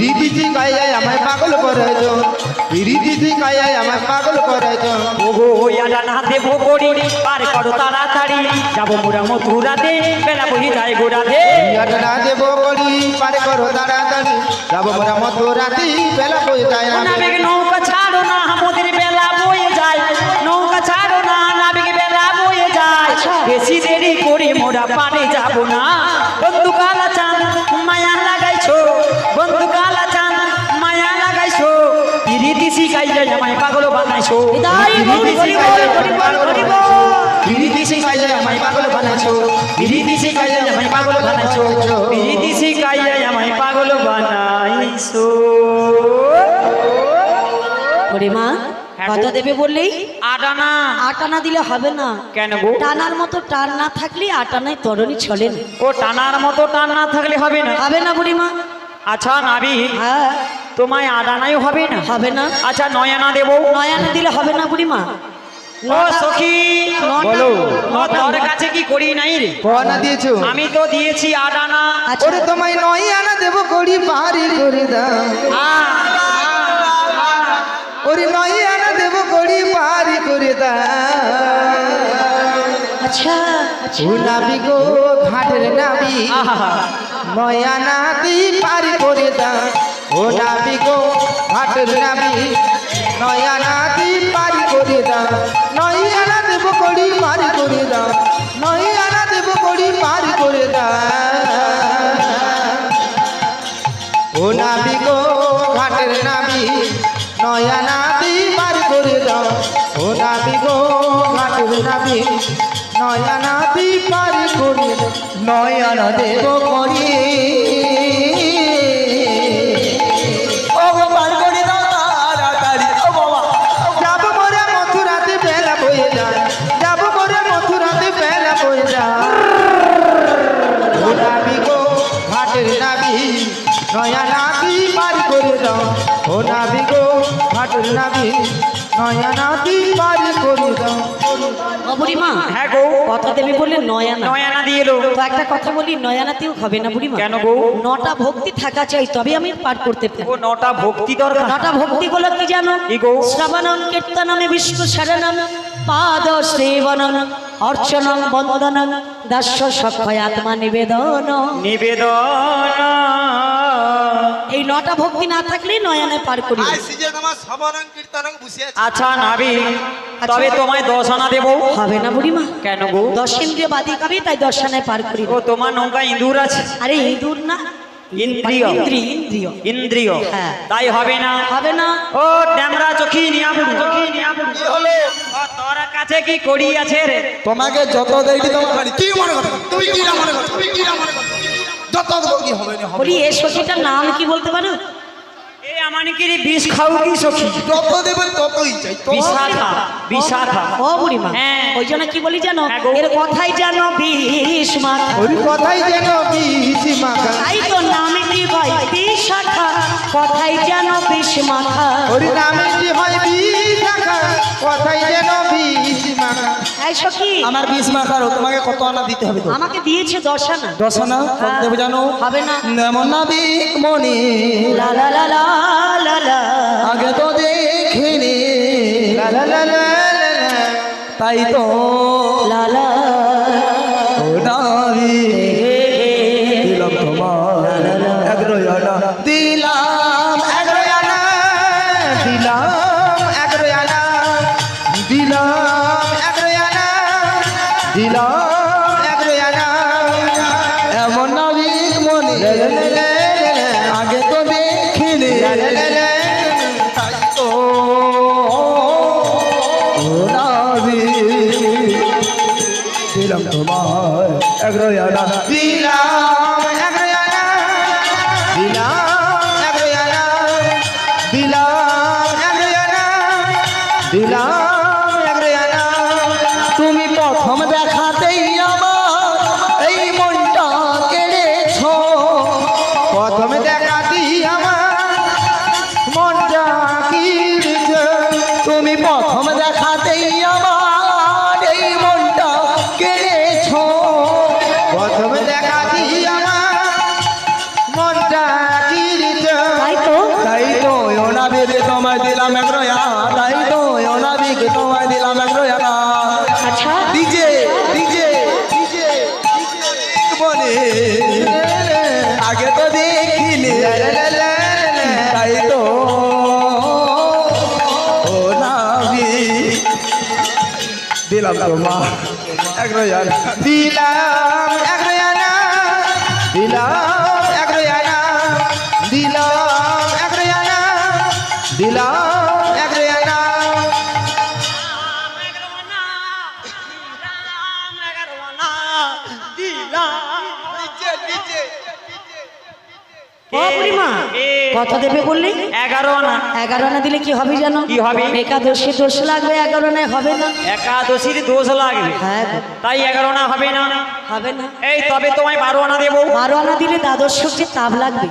রীতি কায়ে আমার পাগল করাইছো রীতি কায়ে আমার পাগল করাইছো ওগো ইয়ালা না দেবো করি পার করো তাড়াতাড়ি যাবো মোরা মথুরাতে বেলা বহি যায় গোড়াতে ইয়াটা দেব করি পারে করো তাড়াতাড়ি যাবো মোরা মতো রাতি বেলা বই যায় না নাবিক নৌকা ছাড়ো না আমাদের বেলা বয়ে যায় নৌকা ছাড়ো না নাবিক বেলা বয়ে যায় বেশি দেরি করে মোরা পারে যাব না বন্ধু কালা চাঁদ মায়া লাগাইছো বন্ধু কালা চাঁদ মায়া লাগাইছো রীতি শিখাইলে আমায় পাগল বানাইছো বিদায় বল, হরি বল, হরি বল, হরি বল। রীতি শিখাইলে আমায় পাগল বানাইছো রীতি শিখাইলে আমায় পাগল বানাইছো রীতি শিখাইলে আমায় পাগল বানাইছো ওরে মা হ্যাঁ কত গো। দেবে বললেই আডানা 8 আনা দিলে হবে না কেন গো? টানার মতো টান না থাকলে 8 আনায় তরণী চলে না ও টানার মতো টান না থাকলে হবে না। হবে না বুড়িমা আচ্ছা নাবি হ্যাঁ তোমায় আডানাই হবে না। হবে না আচ্ছা 9 আনা দেবো। 9 আনা দিলে হবে না বুড়িমা ও সখী বলো। তোর কাছে কি করি নাই রে? কনা দিয়েছো আমি তো দিয়েছি আডানা। আচ্ছা ওরে তোমায় নয় আনা দেব করি পারি করে দাও ওরে নয় আনা দেব করি পারি করে দাও আচ্ছা ও নাবি গো ঘাটের নাবি আহা নয় আনা দি পারি করে দাও ও নাবি গো ঘাটের নাবি নয় আনা দি পারি করে দাও নয় আনা দেব করি পারি করে দাও নয় আনা দেব করি পারি করে দাও ও নাবি গো ঘাটের নাবি নয়া নাবি পার করে দাও ও নাবি গো ঘাটের নাবি নয়া নাবি পার করে দাও নয়া না দেব করি ও গো পার করে দাও তাড়াতাড়ি ও বাবা যাব মোরে মথুরাতে বেলা বয়ে যায় যাব মোরে মথুরাতে বেলা বয়ে যায় ও নাবি গো ঘাটের নাবি নয়া নাবি পার করে দাও ও নাবি গো ঘাটের নাবি নয়া নাবি পার করে দাও ও বুড়িমা হ্যাঁ গো কত দেবে বললে 9 আনা 9 আনা দিয়ে এলো। তো একটা কথা বলি 9 আনাতেও হবে না বুড়িমা কেন গো? 9টা ভক্তি থাকা চাই তবে আমি পার করতে পারি ও 9টা ভক্তি দরকার। 9টা ভক্তি গুলো কি জানো কি গো? শ্রবণম কীর্তনম বিষ্ণু শরণম পাদ সেবনম অর্চনম বন্দনম দাস্য সক্ষয় আত্মা নিবেদন নিবেদন এই 9টা ভক্তি না থাকলে 9 আনায় পার করি আই সিজন আমার সবরং কীর্তনং বসে আছে আচ্ছা নাবি তবে তোমায় 10 আনা দেবো। হবে না বুড়িমা কেন গো? 10 ইন্দ্রিয় বাদি কবি তাই 10 আনায় পার করি ও তোমার নৌকা ইঁদুর আছে। আরে ইঁদুর না ইন্দ্রিয় ইন্দ্রিয় ইন্দ্রিয় হ্যাঁ। তাই হবে না। হবে না ও ড্যামরা চোখি নিয়া বুড়ু কি হলো ও তোর কাছে কি করি আছে রে? তোমাকে যত দেরি তোমার বাড়ি কি মনে করো তুমি কি না মনে করো তুমি কি না মনে করো যত দেবো কি হবে না হবে বলি এ সখীটার নাম কি বলতে পারো এ মানে কি রে, বিষ খাও কি সখী? যত দেবে ততই চাই তো। বিশাখা, বিশাখা। ও বুড়িমা, হ্যাঁ। ওই জন্য কি বলি জানো, হ্যাঁ গো। এর কথাই জানো বিষ মাখা। ওই কথাই যেন বিষ মাখা, তাই তো নামটি হয় বিশাখা, কথাই যেন বিষ মাখা। ওর নামে যে হয় বিষ মাখা, কথাই যেন বিষ মাখা। এই সখী, আমার 20 মাখারও তোমাকে কত আনা দিতে হবে তো? আমাকে দিয়েছে 10 আনা। 10 আনা কত দেবে জানো? হবে না। এমন নাবিক মনে লা লা লা লা লা লা। আগে তো দেখিনি, লা লা লা লা লা লা। তাই তো লা লা। ও নাবিক দিলাম তোমার এগারো আনা, দিলাম এগারো আনা, দিলাম এগারো আনা, দিলাম এগারো আনা, দিলাম এগারো আনা। এমন নাবিক মনে লা লা লা লা লা। আগে তো দেখিনি, লা লা লা লা। তাই তো ও নাবিক দিলাম তোমার এগারো আনা, দিলাম এগারো আনা, দিলাম এগারো আনা, দিলাম এগারো আনা, দিলাম এগারো আনা। তুমি প্রথম দেখাতেই আমার এই মনটা কেড়েছো, প্রথমে দেখাতি আমার মনটা কিনেছে, তুমি প্রথম দেখাতেই আমার এই মনটা কেড়েছো, প্রথমে দেখাতি আমার মনটা কিনেছে। তাই তো তাই তো ও নাবিক তোমায় দিলাম এগারো আনা, তাই তো ও নাবিক তোমায় দিলাম এগারো আনা। আচ্ছা, ডিজে ডিজে ডিজে বলে আগে তো দেখিনি, লা লা লা লা লা। তাই তো ও নাবিক দিলাম তোমার এগারো আনা, দিলাম এগারো আনা, দিলাম এগারো আনা, দিলাম এগারো আনা, দিলাম এগারো আনা। ও বুড়িমা, কত দেবে বললি? 11 আনা। 11 আনা দিলে কি হবে জানো? কি হবে? একাদশী দোষ লাগবে, 11 আনায় হবে না। একাদশীর দোষ লাগবে, হ্যাঁ গো, তাই 11 আনা হবে না। হবে না। এই তবে তোমায় 12 আনা দেবো। 12 আনা দিলে দ্বাদশ সূর্যের তাপ লাগবে।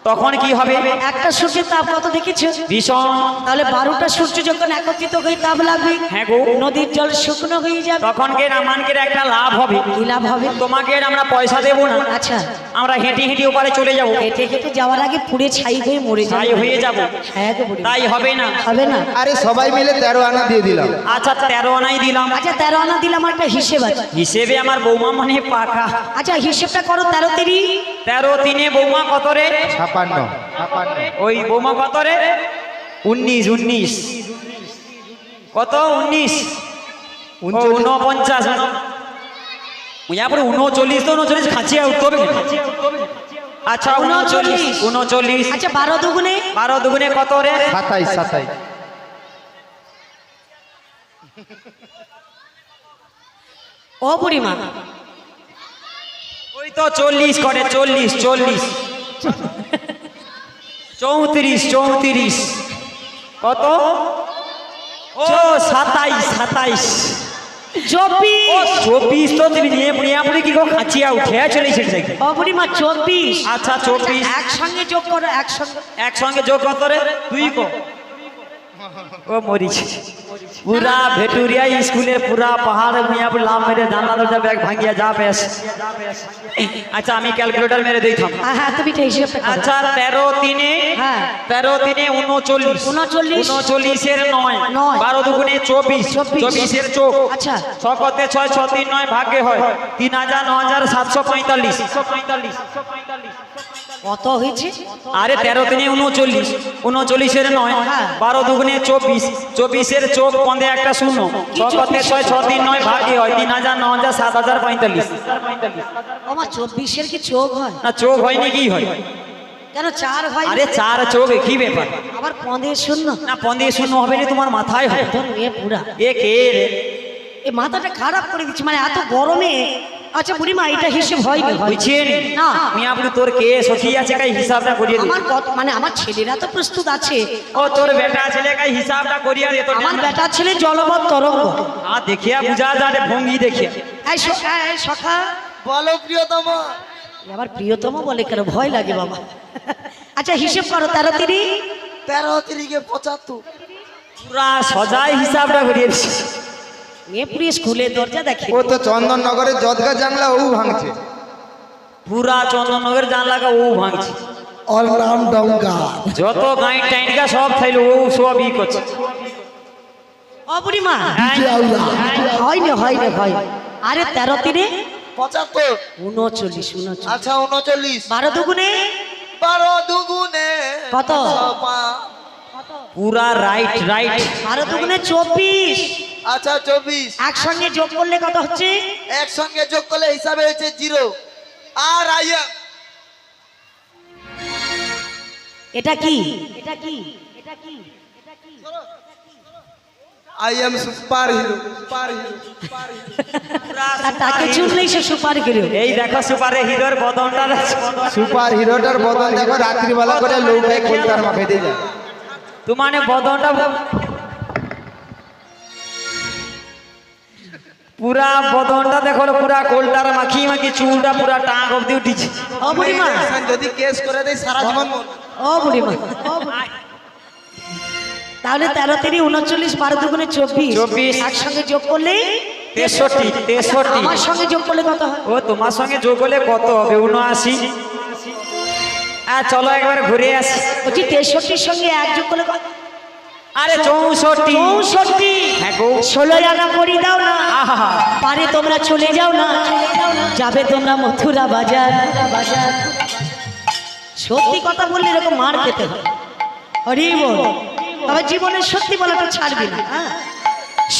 তখন কি হবে? একটা সূর্যের তাপ কত দেখেছো? ভীষণ। তাহলে 12টা সূর্য যখন একত্রিত হয়ে তাপ লাগবে, হ্যাঁ গো। নদীর জল শুকনো হয়ে যাবে। তখন কে রামানকের একটা লাভ হবে। কি লাভ হবে? তোমাকে আর আমরা পয়সা দেবো না, আচ্ছা, আমরা হেঁটে হেঁটে ওপারে চলে যাবো, হেঁটে হেঁটে যাওয়ার আগে পুড়ে ছাই হয়ে মরে তাই যাবে। হয়ে যাবো। হ্যাঁ গো বুড়ি, তাই হবে না। হবে না। আরে সবাই মিলে 13 আনা দিয়ে দিলাম। আচ্ছা 13 আনাই দিলাম। আচ্ছা 13 আনা দিলে আমার একটা হিসেব আছে। হিসেবে আমার বৌমা মানে পাকা। আচ্ছা হিসেবটা করো, 13 তেরি 13 3 বৌমা কত রে? 56 56। ওই বৌমা কত রে? 19 19 কত? 19 49 মুয়াপুর 39 তো 39 খাঁচিয়ে উঠতে হবে। আচ্ছা 39 39। আচ্ছা 12 দুগুণে 12 দুগুণে কত রে? 27 27। ও বুড়িমা, ওই তো 40 করে, 40 40 34 34 কত? ও 27 27 24 24 তো তুমি নিয়ে মুয়াপুরে কি গো খাঁচিয়া উঠে চলে এসেছে। ও বুড়িমা 24। আচ্ছা 24 একসঙ্গে যোগ করো, একসঙ্গে। একসঙ্গে যোগ কত রে? 2 কো ও মরিচ পুরা ভেটুরিয়া স্কুলের পুরা পাহাড় মিয়াপুর লাভ মেরে জানলা দরজা ব্যাগ ভাঙিয়া যা বেশ। আচ্ছা আমি ক্যালকুলেটর মেরে দিতাম। হ্যাঁ হ্যাঁ, তুমি এটা হিসেবটা করো। আচ্ছা 13 3 হ্যাঁ 13 3 39 39 39 এর 9 9 12 দুগুণে 24 24 এর চোখ। আচ্ছা। 6 কতে 6 6 3 9 ভাগে হয় 3000 9745 কত হয়েছে? আরে 13 3 39 39 এর 9 হ্যাঁ। 12 দুগুণে 24 24 এর চোখ পন্দে একটা শূন্য 6 কতে 6 6 3 9 ভাগে হয় 3000 9000 7045। আমার 24 এর কি চোখ হয়? না চোখ হয়নি কি হয়? কেন 4 হয়? আরে 4 চোখ কি ব্যাপার? আবার পদে শূন্য। না পন্দে শূন্য হবে না, তোমার মাথায় হয়। তোর এ পুরা এ কে রে? এ মাথাটা খারাপ করে দিচ্ছে, মানে এত গরমে আচ্ছা বুড়িমা এটা হিসেব হয় না বুঝছেন না। মিয়াপুরি তোর কে সখী আছে কাই হিসাবটা করিয়ে দে আমার মানে আমার ছেলেরা তো প্রস্তুত আছে। ও তোর বেটা ছেলে কাই হিসাবটা করিয়ে দে তো আমার বেটা ছেলে জলবৎ তরঙ্গ। দেখিয়া বুঝা যাবে ভঙ্গি দেখিয়া এই সখা বলো প্রিয়তম। আবার প্রিয়তম বলে কেন, ভয় লাগে বাবা। আচ্ছা হিসেব করো 13 3 13 3 75। পুরা সজাই হিসাবটা করিয়ে দিছে মেয়ে পুরি স্কুলে দরজা দেখে। ও তো চন্দননগরের জদগা জানলা ও ভাঙছে। পুরা চন্দননগর জানলাকা ও ভাঙছে, ওর নাম ডঙ্কা। যত গাঁই টাইনকা সব থাইলো ও সব ই করছে। ও বুড়িমা হ্যাঁ? হয় না আরে 13 3 75। 39 আচ্ছা 39। 12 দুগুণে 12 দুগুণে কত? 5। পুরা রাইট 12 দুগুণে 24। আচ্ছা 24। একসঙ্গে যোগ করলে কত হচ্ছে? একসঙ্গে যোগ করলে হিসাবে হচ্ছে 0। আর আইয়া এটা কি? I am super hero. আর তাকে চুনলেই সে সুপার হিরো। এই দেখো সুপারে হিরোর বদনটা সুপার হিরোটার বদন দেখো, রাত্রিবেলা করে লৌকায় কলকার মাখে দিয়ে যায়। তো মানে বদনটা পুরা বদনটা দেখো, পুরা কোলটার মাখি চুলটা পুরা টাক অবধি উঠিছে। ও বুড়িমা যদি কেস করে দেয় সারা জীবন ও বুড়িমা তাহলে 13 3 39 12 দুগুণে 24। একসঙ্গে যোগ করলে 63। আমার সঙ্গে যোগ করলে কত হয়? ও তোমার সঙ্গে যোগ হলে কত হবে? 79। চলো একবার ঘুরে আসি। বলছি 63 সঙ্গে এক যোগ করলে কত? আরে 64। হ্যাঁ গো 16 আনা করি দাও না। আহা পারে তোমরা চলে যাও না, যাবে তোমরা মথুরা বাজার। সত্যি কথা বললে এরকম মার খেতে হয়। হরি বল। তবে জীবনে সত্যি বলাটা ছাড়বি না।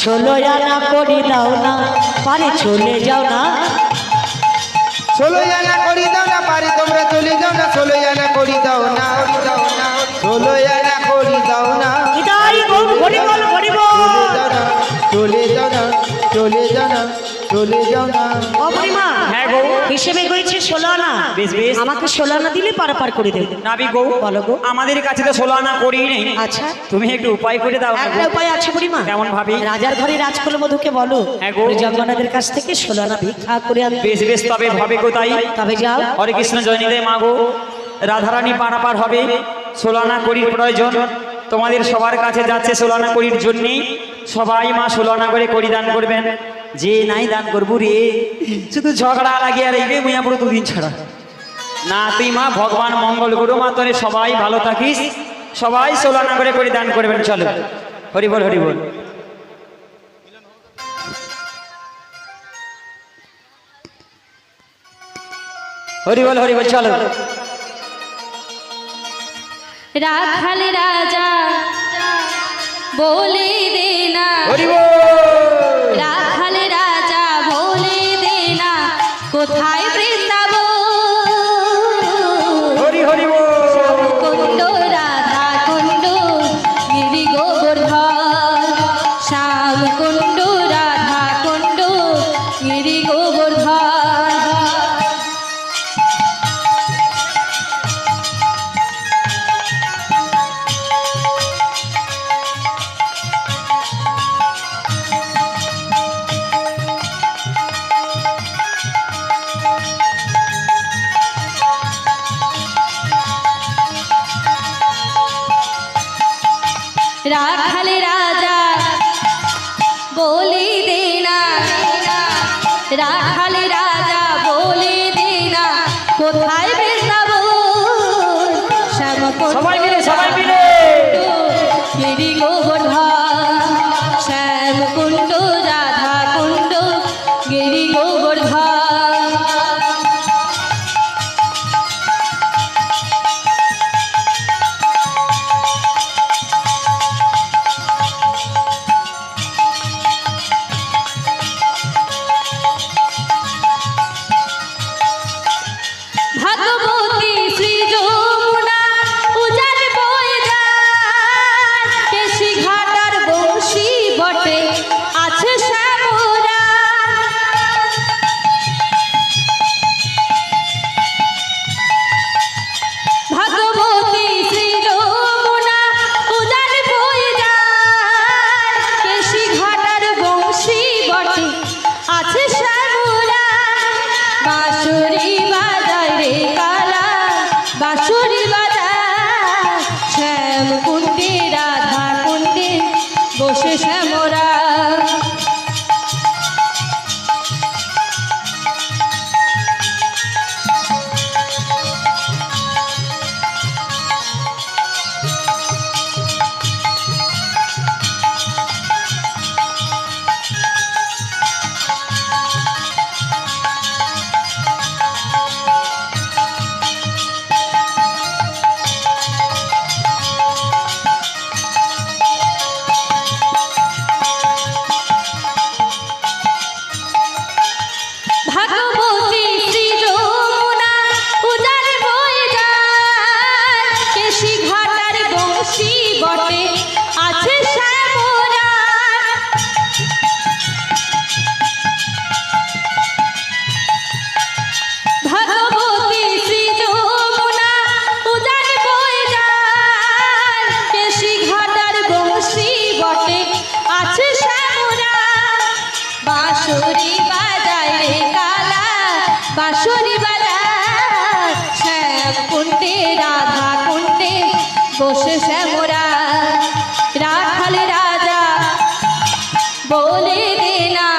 16 আনা করি দাও না, পারে চলে যাও না। 16 আনা করি দাও না, পারি তোমরা চলে যাও না। 16 আনা করি দাও না, 16 আনা করি দাও না। ইদাই গো হরি বল হরি বল। চলে যাও না, চলে যাও না, চলে যাও না। ও বুড়িমা হ্যাঁ গো হিসেবে গইছে 16 আনা। বেশ। আমাকে 16 আনা দিলে পারাপার করে দেবে। নাবি গো বলো গো। আমাদের কাছে তো 16 আনা করি নেই। আচ্ছা তুমি একটু উপায় করে দাও না গো। একটা উপায় আছে বুড়িমা। কেমন ভাবি? রাজার ঘরে রাজকুল মধুকে বলো হ্যাঁ গো। জগন্নাথের কাছ থেকে 16 আনা ভিক্ষা করে আনতে। বেশ তবে ভাবে কোথায়? তবে যাও। হরে কৃষ্ণ জয়নিদে মাগো, রাধারানী পারাপার হবে। 16 আনা করির প্রয়োজন তোমাদের সবার কাছে যাচ্ছে। 16 আনা করির জন্য সবাই মা 16 আনা করে করি দান করবেন। যে নাই দান করবো রে, শুধু ঝগড়া লাগিয়ে আর এইবে মুইয়া পুরো 2 দিন ছাড়া না। তুই মা ভগবান মঙ্গল করো মা, তোরে সবাই ভালো থাকিস। সবাই 16 আনা করে করি দান করবেন। চলো হরি বল হরি বল। হরি বল চলো। রাখাল রাজা বলে দে না, হরি বল। রাখাল রাজা বলে দে না, কোথায় বৃন্দাবন? হরি বল। কুণ্ড রাধা কুণ্ড গিরি গোবর্ধন, শ্যাম কুণ্ড রাধা কুণ্ড গিরি গোবর্ধন। রাখাল রাজা বলে দে না, রাখাল রাজা বলে দে না, কোথায় বৃন্দাবন? শ্যামকুণ্ড সবাই মিলে গিরি গোবর্ধন, শ্যামকুণ্ড রাধা কুণ্ড গিরি গোবর্ধন। ভাগবতী শ্রী যমুনা উজাড় বয়ে যায়, কেশি শ্যাম কুণ্ডে রাধা কুণ্ডে বসে শ্যামরা ভাগবতী শ্রী যমুনা উজার বয়ে যায় কেশি ঘাটার বংশী বটে আছে শ্যামরা ভাগবতী শ্রী যমুনা উজার বয়ে যায় কেশি ঘাটার বংশী বটে আছে শ্যামরা বাঁশুরি বাজায় রে কালা বাঁশুরি বাজায় শ্যাম কুণ্ডে রাধা কুণ্ডে বসে শ্যামরা রাখাল রাজা বলে দে না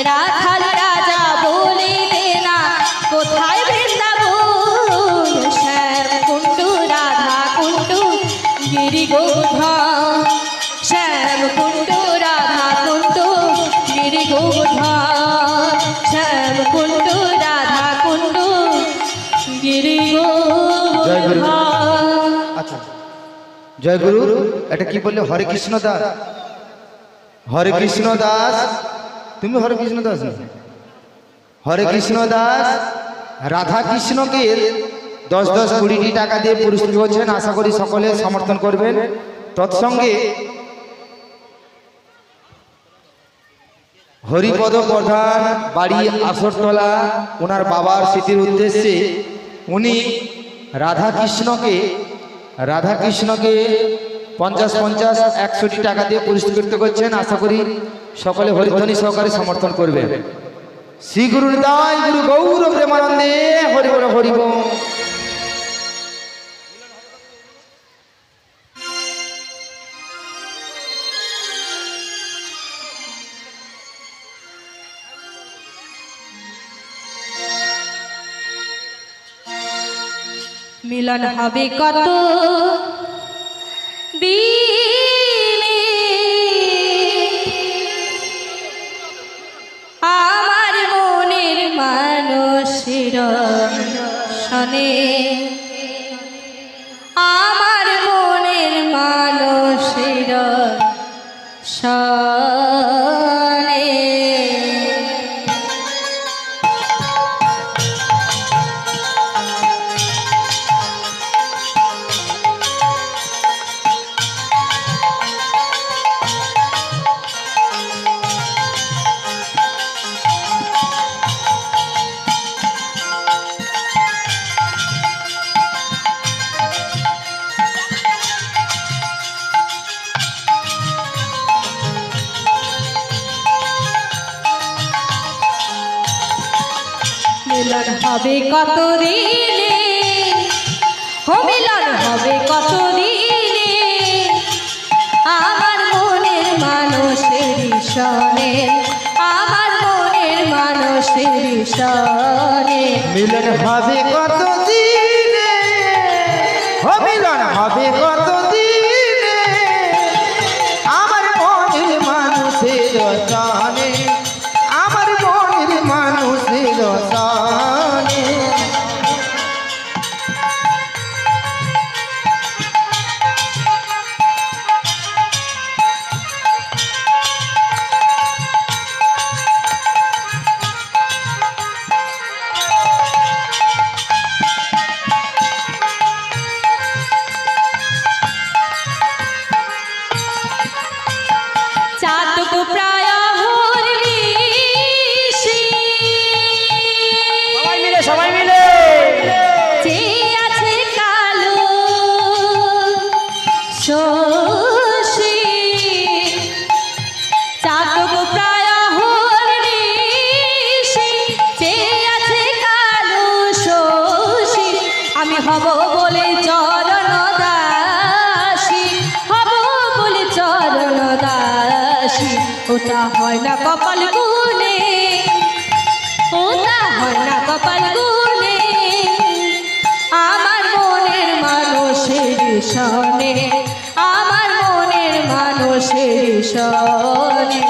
রাখাল রাজা বলে দে না কোথায় বৃন্দাবন শ্যাম কুণ্ডু রাধা কুণ্ডু গিরি গোধন শ্যাম কুণ্ডু রাধা কুণ্ডু গিরি গোধন শ্যাম কুণ্ডু রাধা কুণ্ডু গিরি গোধন আচ্ছা জয় গুরু। এটা কি বললে? হরে কৃষ্ণ দাস। হরে কৃষ্ণ দাস, তুমি হরে কৃষ্ণ দাস না? হরে কৃষ্ণ দাস রাধা কৃষ্ণকে 10-20 টাকা দিয়ে পুরস্কৃত করছেন। আশা করি সকলে সমর্থন করবেন। তৎসঙ্গে হরিপদ প্রধান বাড়ি আসরতলা, ওনার বাবার স্মৃতির উদ্দেশ্যে উনি রাধাকৃষ্ণকে 50-50 টাকা দিয়ে পুরস্কৃত করছেন। আশা করি সকলে হরিধ্বনি সহকারে সমর্থন করবেন। শ্রী গুরুর দায় গুরু গৌর প্রেমানন্দে হরি বল হরি বল। মিলন হবে কত দিনে আমার মনের মানুষের শনে আমার মনের মানুষের শনে মিলন হবে কত দিনে মিলন হবে কত দিনে আমার মনের মানুষের শনে আমার মনের মানুষের শনে মিলন হবে কত দিনে, মিলন হবে কত দিনে আমার মনের মানুষের শনে আমার মনের মানুষের শনে। ওটা হয় না কপাল গুনে, ওটা হয় না কপাল গুনে, আমার মনের মানুষের সনে, আমার মনের মানুষের সনে।